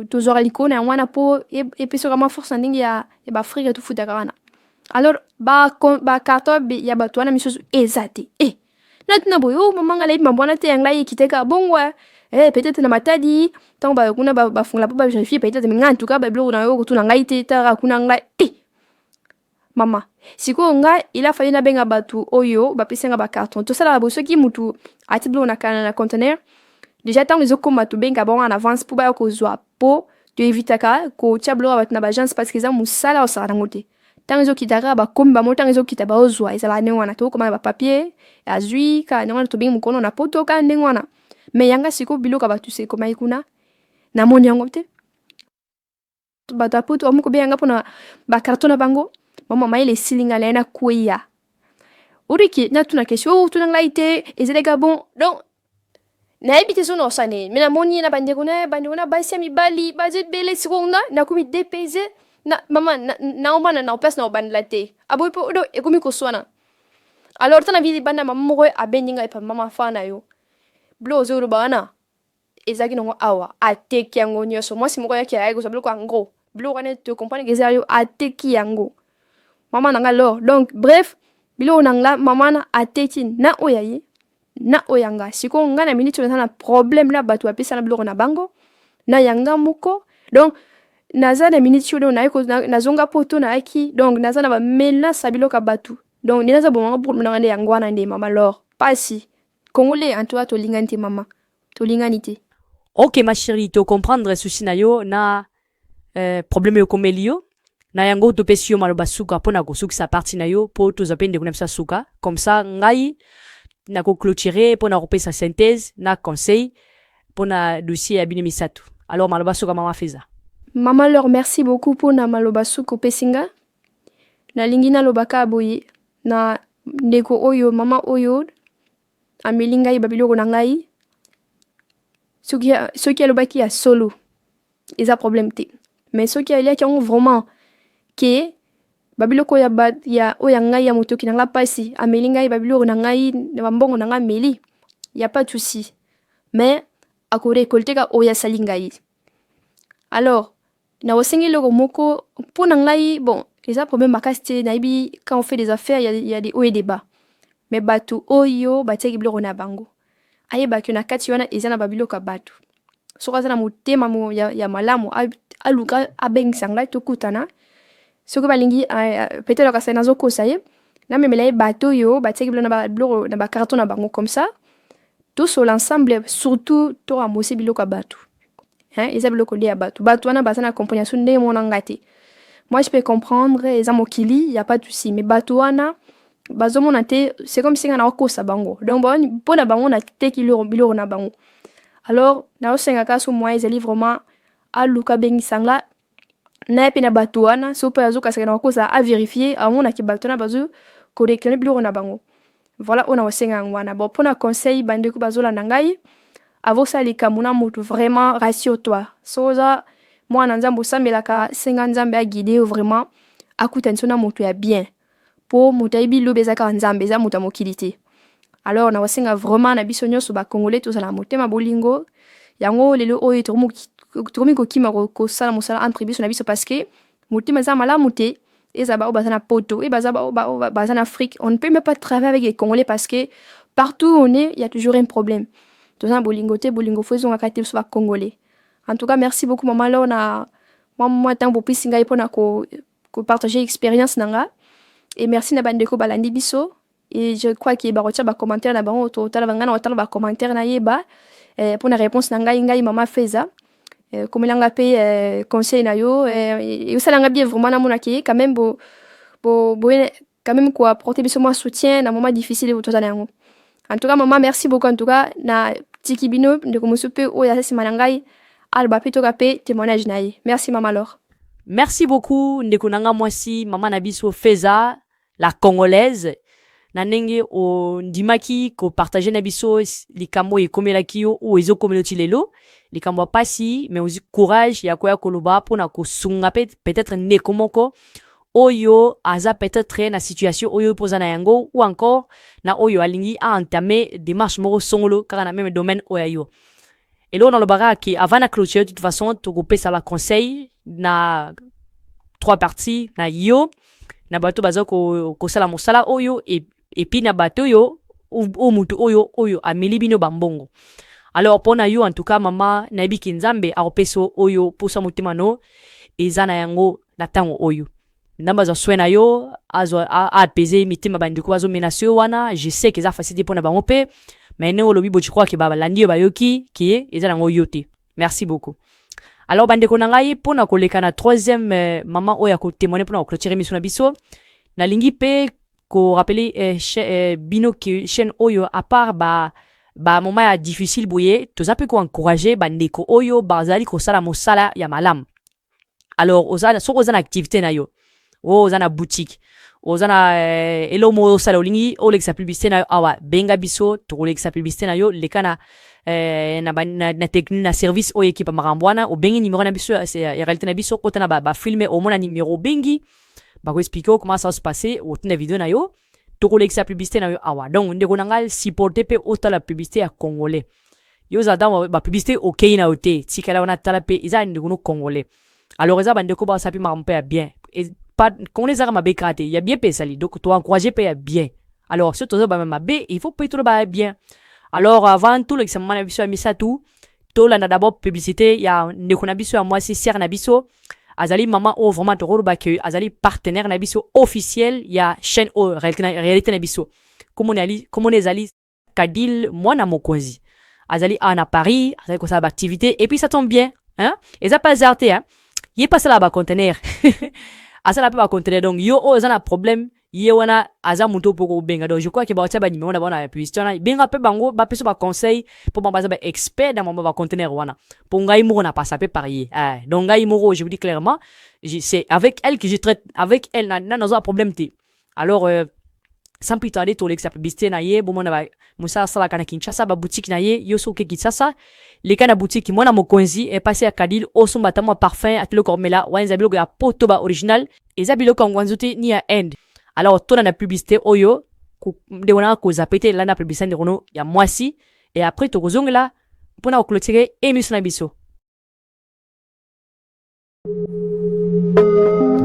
tozwaka likolo na yango wana mpo epesaka mwa force na ndenge ya baafrika tofutaka wana alors bacarton ya bato wana misusu eza te natina boye mamanga nayebi mambo wana te yango ayekiteka bongo peut-être na matadi ntango kuna bafungola mpo baverifie peut-être menga en tout cas babiloko na yo kotuna ngai te tara kuna ngai mama sikoyo nga ila faye nabenga bato oyo bapesenga bacarton tosalaka boye soki mutu ati biloko na conteneur déjà ntango ezokoma tobenga bango en avance mpo baya kozwa mpo toevitaka kotia biloko ya bato na bagence parce que eza mosala osala nango te ntango ezokitaka bakomi bango ntango ezokita baozwa ezalaka ndenge wana tokomana bapapier azwi kaka ndenge wana tobengi mokono na poto kaka ndenge wana me yanga sikoyo biloko ya bato sekomai kuna namoni yango te bato ya poto bamu kobeyanga mpona bacarton na bango mama mayele esilinga na ye na kweya oriki natuna question tuna ngai te ezeleka bon donc nayebi te so na osane me namoni na bandeko na basi ya mibali bazo ebele sikoyo nga nakomi depese mama naomana na place na obandela te aboyi mpo odo ekomi koswana alors tana vidi banda mama moko abendi ngai pa mama fa na yo blo ozoloba wana ezalaki nango awa ateki yango nyonso mwasi moko yaki ayaki kozwa biloko yango biloko wana tocomprendre ke eza yo ateki yango mama nanga lor donc bref biloko nanga mama na ateki na oyo ye na oyo yanga sikoyo nga na miniti oyo naza na problème na bato bapesana biloko na bango na yanga moko donc naza na miniti oyo nazonga poto nayaki donc naza na bamenace ya biloko ya bato donc nde naza bomanga problème nanga nde yango wana nde mama lor pasi congolais en toi tolingani te mama tolingani te ok ma chérie tocomprendre susi na yo na problème ekomeli yo na yango topesi yo maloba suka mpo na kosukisa parti na yo mpo tozwa mpe ndeko na biso ya suka comme ça ngai nakoclôturer mpo na kopesa synthèse na conseil mpo na dossier ya bino misato alors maloba suka mama feza mama lor merci beaucoup mpona maloba suka opesi nga nalingi nalobaka boye na ndeko oyo mama oyo ameli ngai babiloko na ngai soki alobaki ya solo eza problème te mais soki aliaki yango vraiment ke babiloko oyo ngai ya motoki na nga pasi ameli ngai babiloko na ngai na bambongo na nga ameli ya pas de souci mais akorekolte ka oyo asali ngai alors na osengi eloko moko mpo na ngai bon eza problème makasi te nayebi quand on fait des affaires il y a des hauts et des bas mais bato oyo batiaki biloko na bango ayebaki na kati wana eza na babiloko ya bato soki aza na motema ya malamu aluka abengisa ngai tokutana soki balingi peut-être kasi nazokosa ye namemela ye bato oyo batiaki biloko na bacarton na bango comme ça tosola ensemble surtout toramose biloko ya bato eza biloko nde ya bato wana baza na compréhension ndenge mona ngai te moi je peux comprendre eza mokili y a pas de souci mais bato wana bazomona te c'est comme si nga nakokosa bango donc mpo na bango nateki biloko na bango alors naosengaka so moi ezali vraiment aluka bengisa nga naye mpe na bato wana so mpe azokasaka na bakosa avérifie amonaki bato wana bazo koreklame biloko na bango voilà oyo naosenga yango wana bon mpo na conseil bandeko bazolanda ngai avosala likambo na moto vraiment rassure toi so oza mwana nzambe osambelaka senga nzambe aguide yo vraiment akutaniso na moto ya bien mpo moto ayebi lobi ezaka nzambe eza moto ya mokili te alors naosenga vraiment na biso nyonso bakongolais tozala motema bolingo yango lelo oyo tokomi kokima kosala mosala entre biso na biso parce que motema eza malamu te eza bao baza na poto e baza baza na Afrique on ne peut même pas travailler avec les Congolais parce que partout où on est il y a toujours un problème toza na bolingo te bolingo fo ezongaka te biso bakongolais en tout cas merci beaucoup mama lor na mwa ntango bopesi ngai mpona kopartage expérience na nga et merci na bandeko balandi biso et je crois que bakotia bacommentaire na bango totala banga na otala bacommentaire na yeba mpona réponse na ngai mama feza komelanga mpe conseil na yo eosalanga bien vraiment namonaki quand même quand même apporter biso mwa soutien na moment difficile tozala yango en tout cas mama merci beaucoup en tout cas na tiki bino ndeko mosu mpe oyo aza nsima na ngai alba mpe toka mpe témoignage na ye merci mama lor merci beaucoup ndeko nanga mwasi mama na biso feza la congolaise na ndenge ondimaki kopartage na biso likambo ekomelaki yo oyo ezokomela ti lelo likambo ya pasi mais ozwi courage ya koya koloba mpona kosunga peut-être ndeko moko oyo aza peut-être na situation oyo mpo oza na yango ou encore na oyo alingi aentame démarche moko songolo kaka na même domaine oyo ya yo eloko nalobaka ke avant na clôture de toute façon tokopesa baconseil na 3 parties na yo na bato baza kosala mosala oyo epi na bato oyo o mutu oyo ameli bino bambongo alors mpona yo en tout cas mama nayebi ke nzambe akopesa oyo posa motema no eza na yango na ntango oyo ndambo azwa swe na yo apese mitema bandeko bazomenase yo wana je sais ke eza facile mpona bango mpe mais ne olobi bo je crois ke balandi yo bayoki ke eza nango yo te merci beaucoup alors bandeko na ngai mpona koleka na 3e mama oyo akotémoine mpona koclôturer miso na biso nalingi mpe korapele bino ke chaîne oyo à part moment ya difficile boye toza mpe koencourage bandeko oyo bazali kosala mosala ya malamu alors soki oza na activité na yo oza na boutique oza na elo mo osala olingi olekisa publicité na yo awa benga biso tokolekisa publicité na yo leka na na service oyo ekipa makambo wana obengi numéro na biso ya réalité na biso kota na bafilme omona numéro obengi bakoexplike o comment ça va se passer otina video na yo tokolekisa publicité na yo awa donc ndeko na ngai supporte mpe otala publicité ya congolais yo oza dan bapublicité okei na yo te tikala wana tala mpe eza ndeko no congolais alors eza bandeko basapi makambo mpe ya bien congolais ezaka mabe kaka te ya bien mpe esali donc toencourage mpe ya bien alors so toza bama mabe il faut mpe tolo baya bien alors avant tout lekisa mama na biso ya misatu tolanda d'abord publicité ya ndeko na biso ya mwasi sere na biso azali mama oyo vraiment tokoloba ke azali partenaire na biso officiel ya chaîne oyo réalité na biso komona ezali Kadil mwana mokonzi azali awa na Paris azali kosala baactivité et puis ça tombe bien hein eza pas hasard te hein ye pasala bacontener asala mpe bacontener donc yo oyo eza na problème ye wana aza moto mpo kobenga donc je crois ke baotia banimero na bango na publicité wana benga mpe bango bapesa baconseil mpo bango baza baexpert na mambo bacontener wana mpo ngai moko na pasa mpe par ye donc ngai moko je vous dis clairement c'est avec elle que je traite avec elle na naza problème te alors sans plus tarder tolekisa publicité na ye bomona mosala asalaka na Kinshasa baboutique na ye yo soki Kinshasa leka na boutique mwana mokonzi epasi ya Kadil osomba ta mwa parfum atelo kormela wana eza biloko ya poto ba original eza biloko ya ngwanzo te ni ya end alors tona na publicité oyo ndeko na koza pete landa publicité ndeko no ya mwasi et après tokozongela mpona koclôturer émission na biso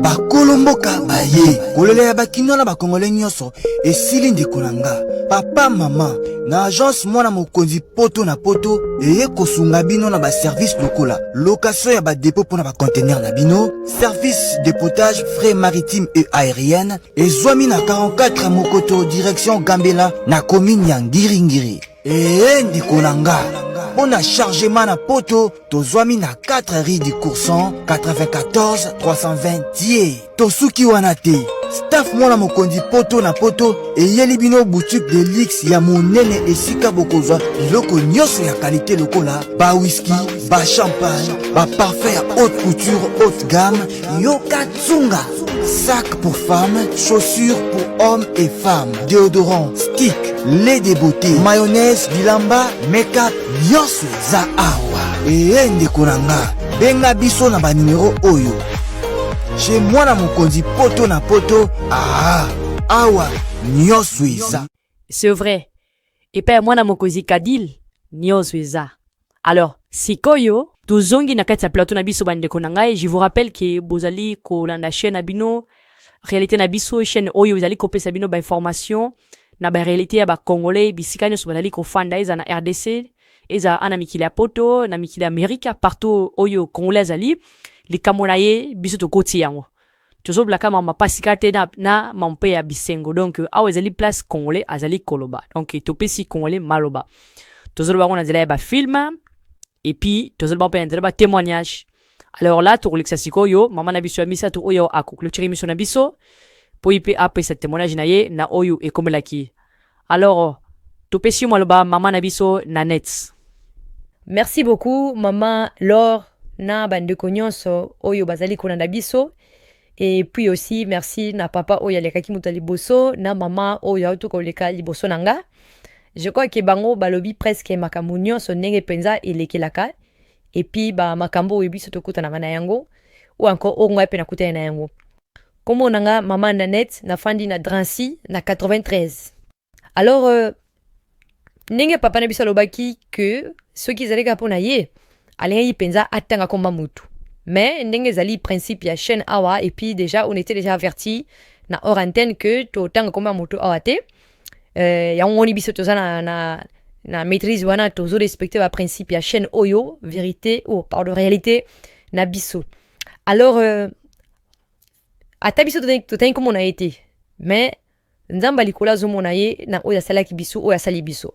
bakolomboka baye kolela ya bakino na bakongole nyonso esili ndeko na nga papa mama na agence mwana mokonzi poto na poto eye kosunga bino na baservice lokola location ya badepo mpona bacontener na bino service dépotage frais maritime et aérienne ezwami na 44 mokoto direction Gambela na commune ya Ngiringiri ndeko na nga mpona chargement na poto tozwami na 4 rue du Courson 94 320 tie tosuki wana te staff mwana mokonzi poto na poto eyeli bino boutique de luxe ya monene esika bokozwa biloko nyonso ya qualité lokola ba whisky ba champagne ba parfum ya haute couture haute gamme yoka tsunga sac pour femmes chaussures pour hommes et femmes déodorant stick lait de beauté mayonnaise bilamba make-up nyonso eza awa ndeko na nga benga biso na banimero oyo chez mwana mokonzi poto na poto awa nyonso eza c'est vrai epai mwana mokonzi Kadil nyonso eza alors sikoyo tozongi na kati ya plateau na biso bandeko na ngai je vous rappelle que bozali kolanda chaîne na bino réalité na biso chaîne oyo ezali kopesa bino bainformation na baréalité ya bacongolais bisika nyonso bazali kofanda eza na RDC eza ana mikili ya poto na mikili ya Amerika partout oyo congolais azali likambo na ye biso tokoti yango tozoblaka mapasika te na mampe ya bisengo donc awa ezali place congolais azali koloba donc topesi congolais maloba tozoloba ngo na nzela ya bafilme et puis tozoloba mpe na nzela ba témoignage alors là tokolekisa sikoyo mama na biso ya misato oyo akoclôturer émission na biso po ipe apesa témoignage na ye na oyo ekomelaki alors topesi maloba mama na biso na net. Merci beaucoup mama Laure na bandeko nyonso oyo bazali kolanda biso Et puis aussi merci na papa oyo alekaki mutu liboso na mama oyo autu koleka liboso nanga. Je crois que bango balobi presque makambo nyonso ndenge penza elekelaka. Et puis ba makambo oyo biso tokutana na yango ou encore o ngai pe nakutana na yango. Komo nanga mama Nanette nafandi na Drancy na 93. Alors ndenge papa na biso alobaki que soki ezaleka mpona ye alingi penza atanga komba mutu. Mais ndenge ezali principe ya chaîne awa et puis déjà on était déjà averti na hors antenne que totanga komba mutu awa te. Yango ni biso toza na maîtrise wana tozo respecter ba principe ya chaîne oyo vérité ou pardon réalité na biso. Alors ata biso totani komo na été mais nzamba likola zo mona ye na oya salaki biso oya sali biso.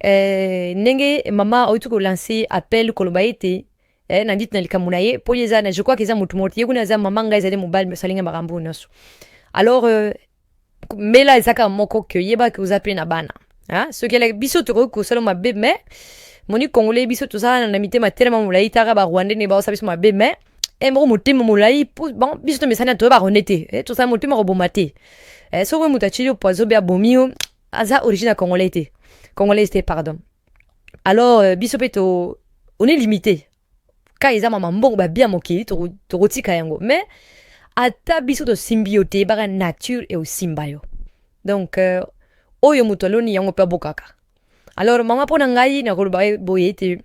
Ndenge mama oituko lancer appel koloba ete na dit na likamuna ye po yeza na je crois que za mutu moti yekuna za mama ngai za de mobile salinga makambo naso. Alors mela ezaka moko que yeba que uzape na bana. Hein ce qu'elle biso to ko solo mabe mais moni congolais biso to za na mitema tellement mulai tara ba rwandais ne ba sabiso mabe mais emro motema mulai bon biso to mesana to ba ronete to sa motema robomate. So we mutachili poizo be abomio aza origine congolais pardon. Alors biso peto on est limité. Ka eza mama mbongo ba bien mokili to rotika yango mais ata biso to symbiote ba nature et au simbayo. Donc oyo mutoloni yango pe bokaka. Alors mama pona ngai na koloba boyete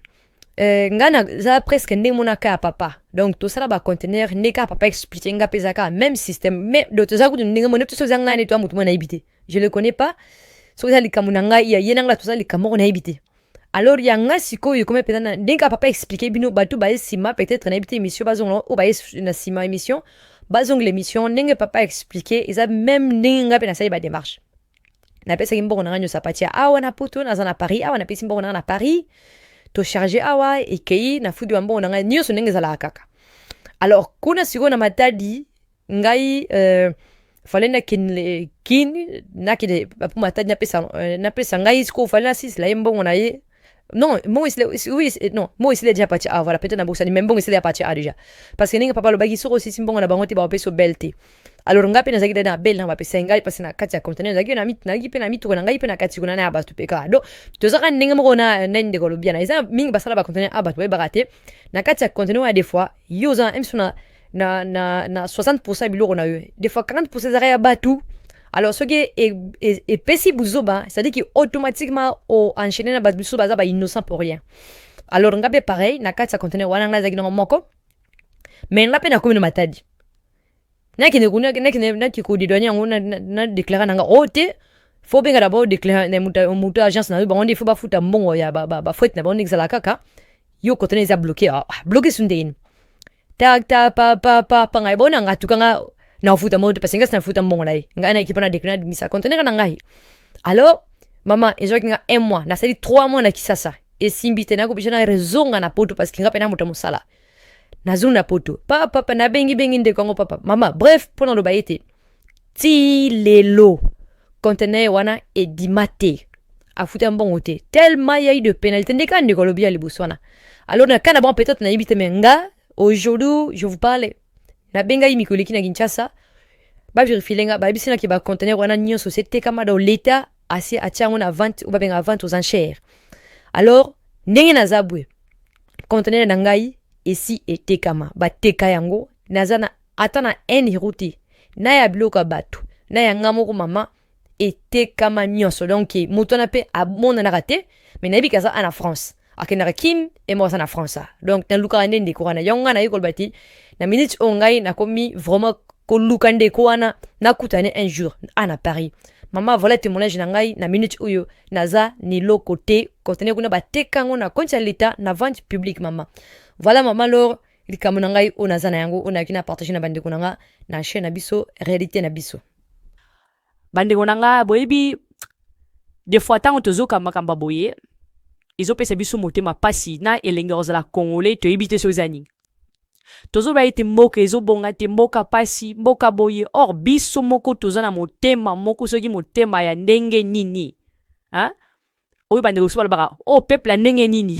ngana za presque ndenge monaka papa. Donc tout ça ba conteneur neka papa expliquer nga pesaka même système mais de tout ça ku ndenge moneto so zanga ne to mutu mona ibité. Je le connais pas. So za likamuna ngai ya yenanga tout ça likamo na ibité. Alors il y a un sikoyo comme peut-être dès que papa expliquer bino batu ba sima peut-être na ibité émission bazong ou ba na sima émission bazong l'émission ndenge papa expliquer ils a même ndenge pe na sa ba démarche. Na pesa kimbo na nganyo sapatia awa na poto na zana Paris awa na pesa kimbo na Paris to charger awa ekei na fudu ambo na nganyo so ndenge zala kaka. Alors kuna siko na matadi ngai fallait na kin na kide pour matadi na pesa ngai siko fallait na sis la yembo na ye. Non, moi oui non, moi il est déjà parti ah voilà peut-être na bossa ni même bon il est parti ah déjà parce que ninga papa lo bagi soko sisi mbongo na bango te ba peso belte. Alors ngape na zakida na bel na ba pesa ngai parce na kati ya conteneur zakida na mit na gipe na mitu na ngai pe na kati kuna na abastu peka do to zaka ninga mo na nende ko lo bien na isa mingi basala ba conteneur abatu ba barate na kati ya conteneur des fois yoza emsuna na 60% biloko na yo des fois 40% zaka ya batu. Alors ce qui est possible zoba c'est-à-dire qu'automatiquement au enchaîner na babiso baza ba innocent pour rien. Alors ngabe pareil na kati ya conteneur wana nga zaki na moko mais ngape na komino matadi na kine kuna na kikudi donya ngona na déclarer nanga ote faut bien d'abord déclarer na muta agence na ba on faut ba futa mbongo ya ba fouet na ba on exala kaka yo conteneur za bloqué bloqué sundein ta pa ngai bona ngatuka nga na futa mode parce que na futa mbongo lai nga na équipe na déclarer misa conteneur na ngai. Alors maman ezo kinga 1 mois na sali 3 mois na kisasa et simbite na ko bishana rezonga na poto parce que nga pena muta musala na zuna poto papa na bengi nde kongo papa mama bref pendant le baïté ti lelo conteneur wana et dimate a futa mbongo te tellement y a eu de pénalité ndeka ndeko lobia libuswana. Alors na kana bon peut-être na ibite menga aujourd'hui je vous parle na benga yi mikoleki na Kinshasa ba vérifier lenga ba bisina ki ba conteneur wana nyo société kama dans l'état assez atiango na vente ou ba benga vente aux enchères. Alors ndenge na zabwe conteneur na ngai esi etekama ba teka yango nazana atana en route na ya bloka batu na ya ngamo ko mama etekama nyonso donc moto na pe abona na raté mais na bikaza en France akena kim et moi en France donc na luka ndende ko na yonga na yiko bati na minute ongai na komi vraiment ko luka ndende ko ana na kutane un jour à Paris. Mama voilà témoignage na ngai na minute uyo naza ni lo côté contenir kuna ba tekango na koncha l'état na vente publique mama. Voilà maman alors likamuna ngai onaza na yango ona kina partager na bande kunanga na chaîne na biso réalité na biso. Bande kunanga boyebi des fois tant tozoka makamba boye izo pesa biso motema pasi na elenga ozala congolais to ebite sozani. Tozo ba ete mboka ezo bonga te mboka pasi mboka boye or biso moko tozana motema moko soki motema ya ndenge nini hein oyo bande ko baka o peuple ya ndenge nini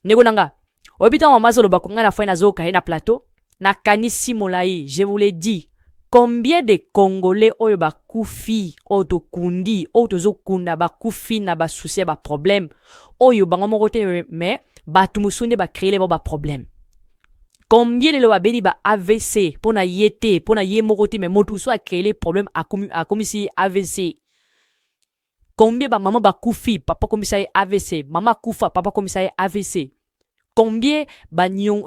Nego nanga Obita mama zoloba ko ngana fo na zo ka na plateau na kanisi molai. Je vous l'ai dit. Combien de Congolais oyo ba kufi, oyo to kundi, oyo to zo kunda ba kufi na ba souci ba problème. Oyo bango moko te mais ba tumusunde ba créer ba problème. Combien de loba beni ba AVC pona yete, pona ye moko te mais motu so a créer les problèmes a comme si AVC. Combien ba maman ba kufi, papa comme ça AVC, maman kufa, papa comme ça AVC. Combien ba nyon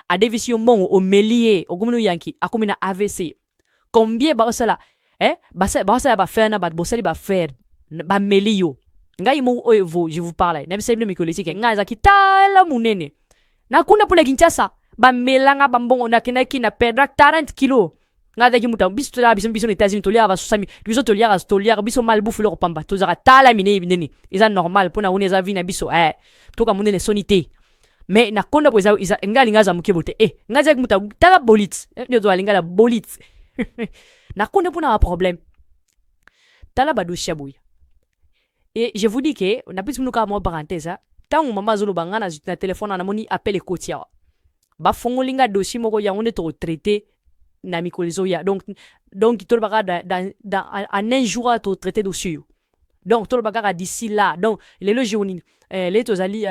a devision mon au melier, au gomino yanki, a comme na AVC. Combien ba osala ba osala ba faire na ba bosali ba faire ba melio. Ngai mo oyo je vous parle. Na bisa mi kolisi ke ngai za kitala munene. Na kuna pula Kinshasa ba melanga ba mbongo na kinaki na perdre 40 kilos. Nga daki muta biso la biso ni États-Unis to liara susami biso to liara biso mal bouffe leur pamba to zara tala mine bineni isa normal pona uneza vina biso to ka munene sonité mais na konda poza isa ngali ngaza mukebote ngaza muta tala bolits ndio to alinga la bolits na konda pona un problème tala badosha boya et je vous dis que na biso nuka mo parenthèse tangu mama zolo bangana na téléphone na moni appel ekotia ba fongolinga dossier moko ya onde to traiter na mikolizo ya donc tout le bagage dans un jour to traiter dessus donc tout le bagage d'ici là donc les journées les tozali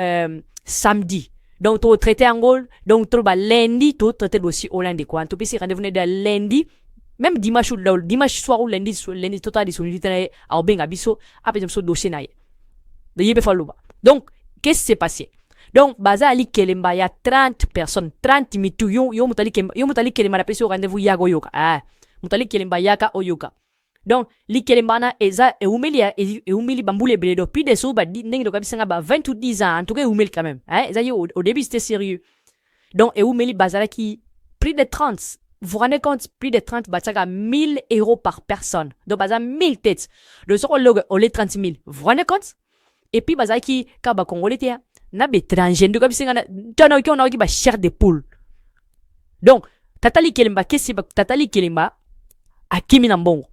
samedi donc to traiter en gol donc tout le lundi to traiter dossier au lundi quoi to pisi rendez-vous de lundi même dimanche soir ou lundi total disponibilité à benga biso après so dossier na ye de yebe faluba donc qu'est-ce qui s'est passé. Donc, baza ali kelemba ya 30 personnes, 30 mitu yo mutali kelemba na pesi rendez-vous yago yoka. Mutali kelemba yaka oyoka. Donc, li kelemba na eza umeli bambule bledo puis des sous ba ndenge do kabisa ba 20 ou 10 ans en tout cas umeli quand même. Eza yo au début c'était sérieux. Donc, umeli bazala qui plus de 30. Vous vous rendez compte, plus de 30 batsaga 1000 euros par personne. Donc, baza 1000 têtes. De ce au les 30 000. Vous vous rendez compte? Et puis bazala qui kaba congolais te na bétranger ndo kabisa na tana ki on a ki ba chair de poule. Donc tatali kelemba kesi ba tatali kelemba akimi na mbongo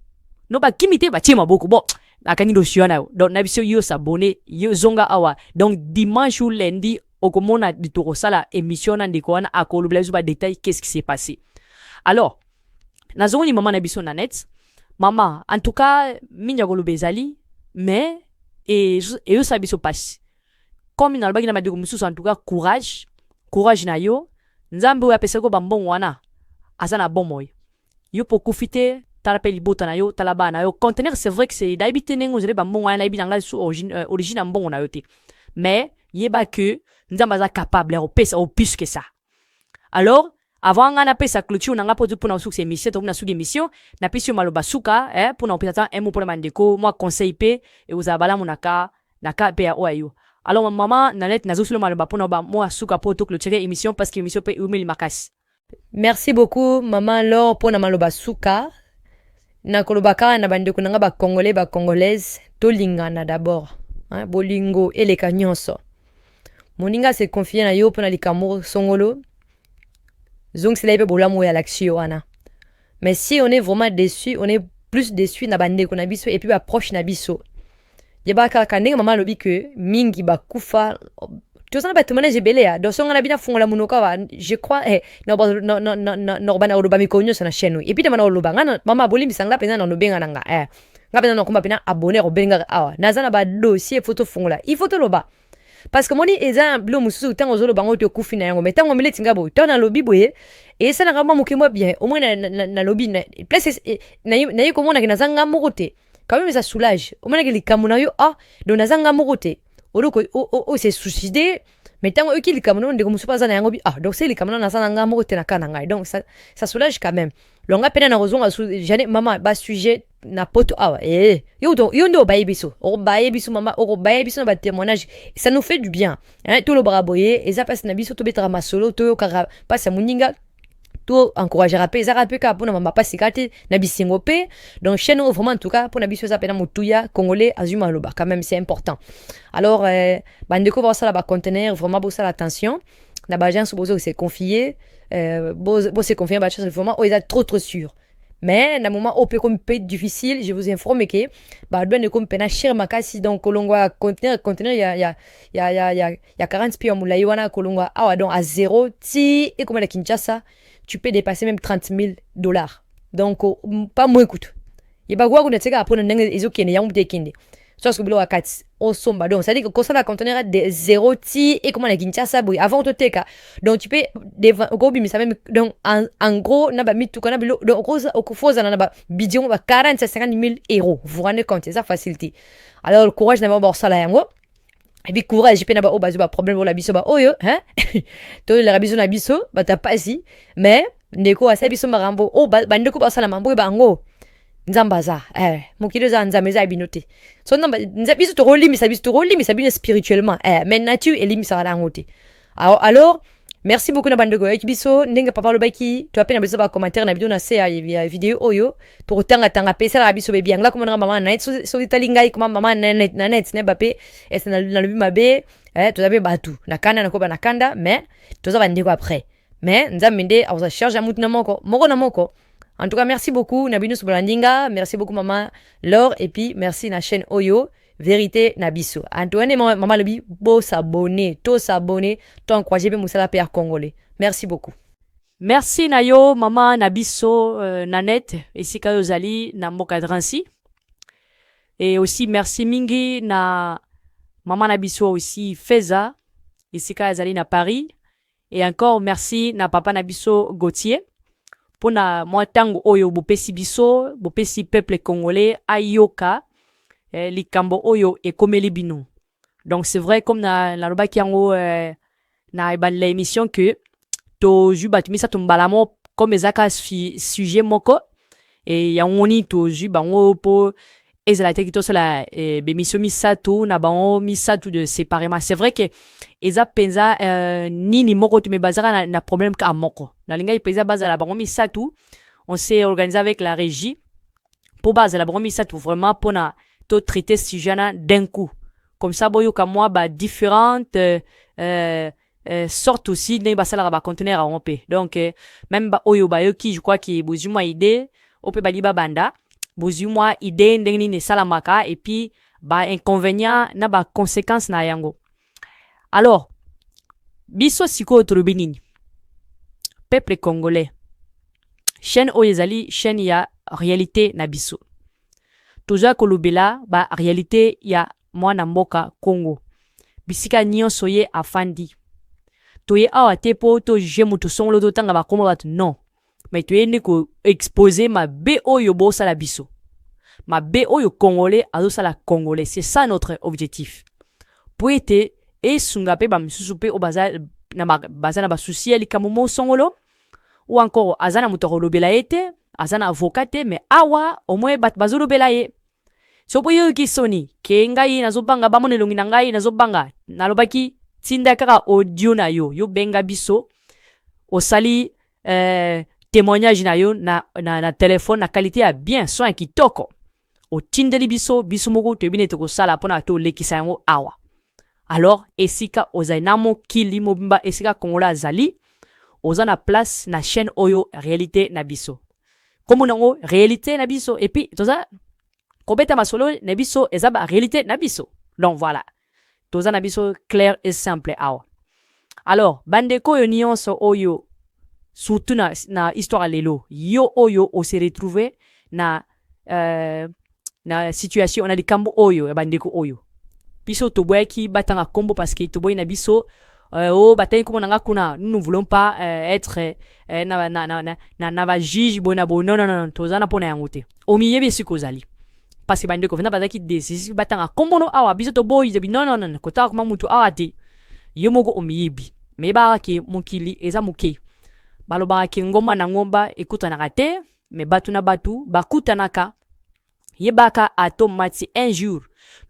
no ba kimi te ba chema boko bon akani do shiona donc na biso yo s'abonner yo zonga awa donc dimanche ou lundi okomona ditoro sala émission na ndiko wana akolubla zuba détail qu'est-ce qui s'est passé. Alors nazoni maman na biso na net maman en tout cas minya kolubezali mais et yo sa biso passe comme na lobaki na madiko mususu en tout cas courage na yo nzambe oya pesa ko bambongo wana azana bomoy yo pour kufite tala libota na yo tala ba na yo contenir c'est vrai que c'est d'habiter nengo zele bambongo wana ibi nanga su origine mbongo na yo te mais yeba que nzambe aza capable au pesa au plus que ça. Alors avant ngana pesa clôture nanga poto pour na succès émission to na sugi émission na pisio maloba suka pour na opérateur un mot pour mandeko moi conseil pe et vous abala monaka naka pe ya oyo. Alors maman nanet nazo sur le maloba pour na ba moi suka poto clôturer émission parce que émission pe umeli makas. Merci beaucoup maman Laure pour na maloba suka na kolobaka na bandeko nanga ba congolais ba congolaise to lingana d'abord bolingo et les kanyonso moninga se confier na yo pour na likambo songolo donc c'est là bolamu ya l'action ana. Mais si on est vraiment déçu, on est plus déçu na bandeko na biso et puis ba proche na biso. Yeba ka kanenga mama lobi que mingi ba kufa to sana ba tumana jebele ya do songa na bina fungola munoka wa je crois no bana oloba mikonyo sana chenu et puis de mana oloba ngana mama bolimi sanga pena no benga nanga ngapena no komba pena abonner o benga awa nazana ba dossier photo fungola il faut to loba parce que moni eza blo mususu tango zolo bango to kufina yango mais tango mele tinga bo tona lobi boye et ça na kama mukimo bien au moins na lobi na place na yi komona kina zanga mugote quand même ça soulage au moins que les kamuna yo do na zanga mugote oloko c'est suicidé mais tango eux qui les kamuna ndeko musupa zana yango bi donc c'est les kamuna na zanga mugote na kana ngai donc ça soulage quand même longa pena na rozonga jane mama ba sujet na poto yo ndo bayebiso mama bayebiso na ba témoignage ça nous fait du bien tout le braboyer et ça passe na biso to betara masolo to kara passe muninga to encourager rapper ça rapper ka pona mama passe kate na bisingo pe donc chaîne vraiment en tout cas pour na biso ça pena mutuya congolais azuma loba quand même c'est important. Alors bandeko ba ça ba contenir vraiment pour ça l'attention na ba gens bozo c'est confié bo c'est confié ba chose vraiment ils sont trop sûr mais na moment ope comme peu difficile, je vous informe que ba douane comme pena cher makasi donc kolongwa conteneur ya 40 pieds mulai wana kolongwa awa donc à zéro ti et comme la Kinshasa tu peux dépasser même $30,000 donc pas moins coûte yeba kwa kuna teka apona ndenge ezokende ya mute kende so ce que bilo wakati au somba donc ça dit que quand ça la conteneur de zéro ti et comment la Kinshasa boy avant to teka donc tu peux go bimi ça même donc en gros na ba mitu kana bilo donc au foza na ba bidon ba 40 à 50 000 euros vous rendez compte c'est ça facilité alors le courage na ba sala yango et puis courage pe na ba obazu ba problème pour la biso ba oyo hein to la biso na biso ba ta pas si mais ndeko asa biso marambo o ba ndeko ba sala mambo ba ngo nzambaza mokili za nzambe za binote so nzamba nzabiso to rolimisa bino spirituellement mais nature elimisa la ngote alors merci beaucoup na bandeko ya biso ndenge papa lo baki to apena biso ba commentaire na vidéo na se ya vidéo oyo to tanga pesa la biso bebi angla komona mama na so italinga kuma mama na net ne bape esa na lobi mabe to zabe batu na kanda na ko ba na kanda mais to za bandeko après mais nzambe nde aza charge ya mutu na moko na moko. En tout cas, merci beaucoup, Nabino Subrandinga. Merci beaucoup, maman Laure. Et puis, merci, na chaîne Oyo. Vérité, Nabiso. Antoine et maman Lobi, beau s'abonner, to s'abonner, to encourager, Moussala Père Congolais. Merci beaucoup. Merci, Nayo, maman Nabiso, Nanette, et Sika Zali, na Mboka Drancy. Et aussi, merci Mingi, na maman Nabiso aussi, Feza, et Sika Zali, na Paris. Et encore, merci, na papa Nabiso Gauthier. Pona moi tango oyo bopesi biso bopesi peuple congolais ayoka likambo oyo ekomeli bino. Donc c'est vrai comme na lobaki yango na la émission que to juba tumisa tumbalamo comme ezaka sujet moko et yangoni to juba ngo po ezala te kito la bemission misatu na bango misatu de séparément. C'est vrai que eza penza nini moko tu me bazara na problème ka moko na linga ipeza bazala bango misatu. On s'est organisé avec la régie pour bazala bango misatu vraiment pour na to traiter ce sujet d'un coup comme ça boyo ka moi ba différentes sortes aussi ne basala ba conteneur en paix donc même ba oyo ba yoki je crois que bozuma idée ope baliba banda bozuma idée ndenge ni salamaka et puis ba inconvénient na ba conséquences na yango. Alors, biso siko trubinini. Peuple congolais. Chaîne oyezali, chaîne ya réalité na biso. Toza kolubela ba réalité ya mwana mboka Congo. Bisika nyonso ye afandi. Toye awa te po to jemu to songolo to tanga ba komo batu non. Mais toye ni ko exposer ma be oyo bosa la biso. Ma be oyo congolais azo la congolais. C'est ça notre objectif. Pour être et sungape ba misusu pe o bazana ba souci ali kamumo songolo ou encore azana mutoro lobela ete azana avocat mais awa au moins bat bazolo belaye so boyo ki soni ke ngai nazobanga ba monelongi na ngai nazobanga nalobaki tinda kaka audio na yo benga biso osali témoignage na yo na téléphone na qualité ya bien soin kitoko o tindeli biso moko to bine to sala pona to lekisa yango awa. Alors, esika ozainamo kili mobimba esika kongola zali, ozana place na chaîne oyo réalité nabiso. Comme on réalité nabiso et puis toza kobeta masolo nabiso ezaba réalité nabiso. Donc voilà. Toza nabiso clair et simple awa. Alors, bandeko yo nyonso oyo surtout na histoire lelo, yo oyo o se retrouver na situation on a des kambo oyo bandeko oyo. Biso toboyaki batanga combo parce que toboy na biso batayi comme nanga kuna nous ne voulons pas être na va juge bona bon non tozana pona yangote au milieu biso kozali parce que bandeko vena bazaki décision batanga combo no awa biso toboy non kota kuma mutu awa te yo moko au milieu bi mais ba ki mokili eza moke baloba ki ngomba na ngomba ekuta na kate mais batu na batu bakutanaka yebaka atomati un jour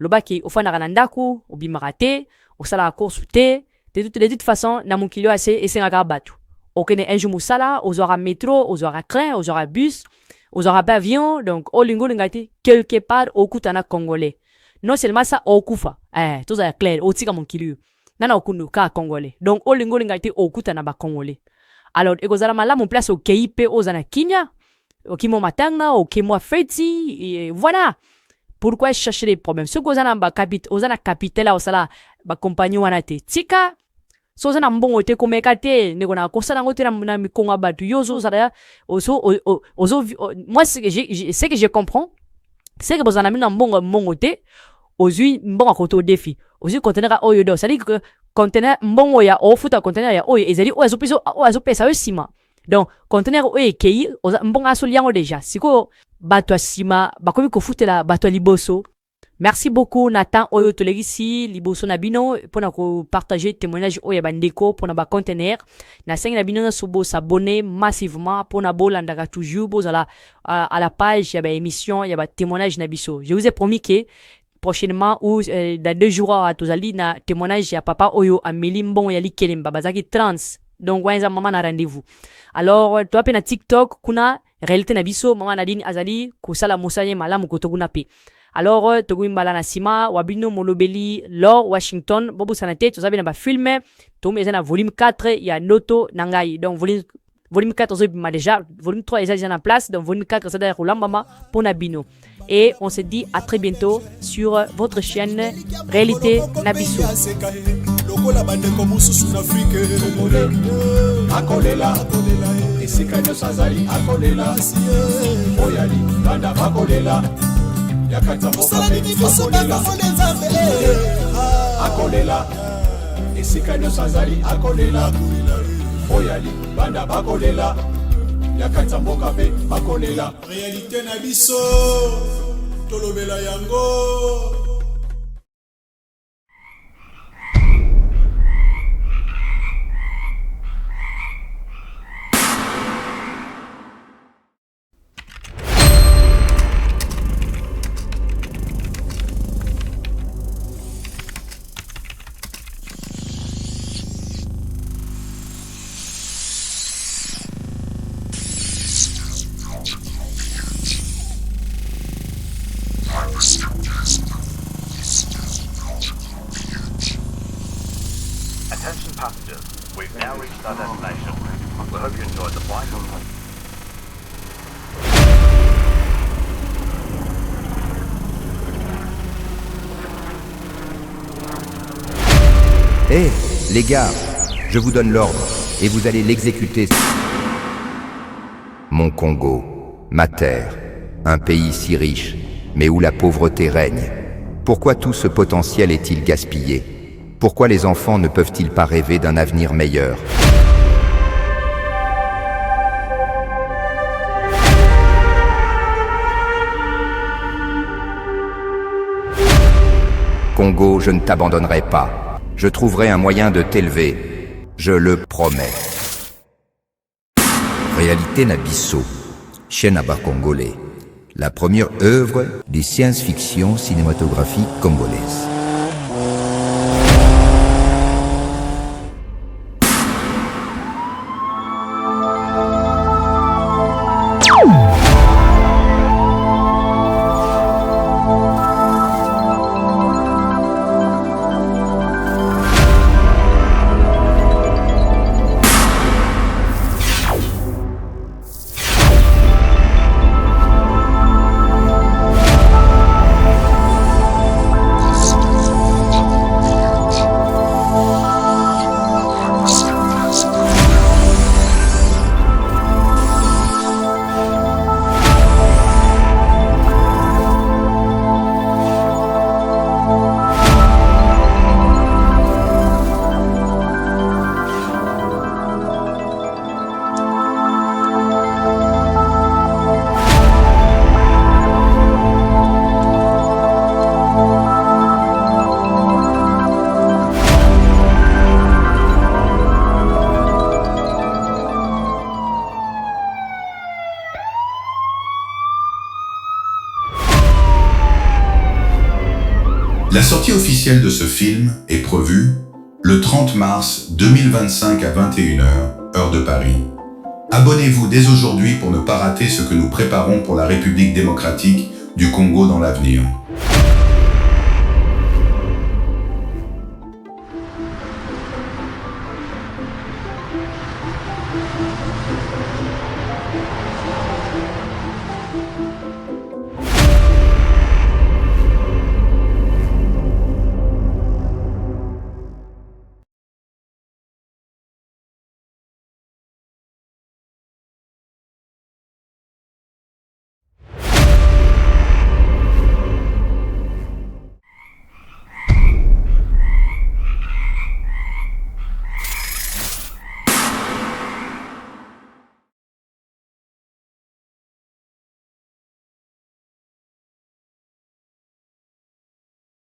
lobaki ofana na ndaku obimaka te osala course te de toute façon na mokili ase esengaka batu okene un jour musala ozora métro ozora train ozora bus ozora avion donc olingo lingati quelque part okutana congolais non seulement ça okufa tout ça clair otika mokili nana okunu ka congolais donc olingo lingati okutana ba congolais alors ekozala malamu place au KIP ozana kinya ok moi matanga, ok moi feti, et voilà. Pourquoi chercher des problèmes? Ce que ozana ba capitela osala ba compagnie wana te. Tika so ozana mbongo te komeka te ndeko na kosala ngo te na mikonga batu yozo sala moi c'est que je comprends. C'est que bozana mina mbongo te ozui mbongo koto défi. Ozui conteneur oyo do. C'est-à-dire que conteneur mbongo ya ofuta conteneur ya oyo ezali oyo pesa sima. Donc conteneur oyo ekei mbongo aso liango déjà. Siko bato asima bakomi kofutela bato liboso. Merci beaucoup Nathan oyo tolegisi liboso na bino pona ko partager témoignage oyo bandeko pona ba conteneur na sengi na bino na sobo s'abonner massivement pona bolandaka toujours bozala à la page ya ba émission ya ba témoignage na biso. Je vous ai promis que prochainement ou dans 2 jours à tozali na témoignage ya papa oyo Amélie Mbongo ya Likelemba bazaki trans. Donc wanza mama na rendez-vous. Alors toi pe na TikTok kuna réalité na biso mama Nadine azali kusala musanye malamu kotokuna pe. Alors toguimbala na sima wabino molobeli Lord Washington bobo sanate tozabi na ba filme tomi eza na volume 4 ya Noto Nangai. Donc volume 4 ozobima déjà, volume 3 est déjà en place, donc volume 4 c'est derrière Lambama pour Nabino. Et on se dit à très bientôt sur votre chaîne Réalité Nabiso. Lokola bandeko mosusu na Afrique akolela esika nyonso azali akolela oyali banda bakolela yakata mokabe akolela esika nyonso azali akolela oyali banda bakolela yakata mokabe bakolela réalité na biso tolobela yango. Attention passengers, we've now reached our destination. We hope you enjoyed the flight. Hé, les gars, je vous donne l'ordre et vous allez l'exécuter. Mon Congo, ma terre, un pays si riche, mais où la pauvreté règne. Pourquoi tout ce potentiel est-il gaspillé? Pourquoi les enfants ne peuvent-ils pas rêver d'un avenir meilleur? Congo, je ne t'abandonnerai pas. Je trouverai un moyen de t'élever. Je le promets. Réalité Nabiso, chaîne à bas congolais. La première œuvre des science-fiction cinématographique congolaise. La sortie officielle de ce film est prévue le 30 mars 2025 à 21h, heure de Paris. Abonnez-vous dès aujourd'hui pour ne pas rater ce que nous préparons pour la République démocratique du Congo dans l'avenir.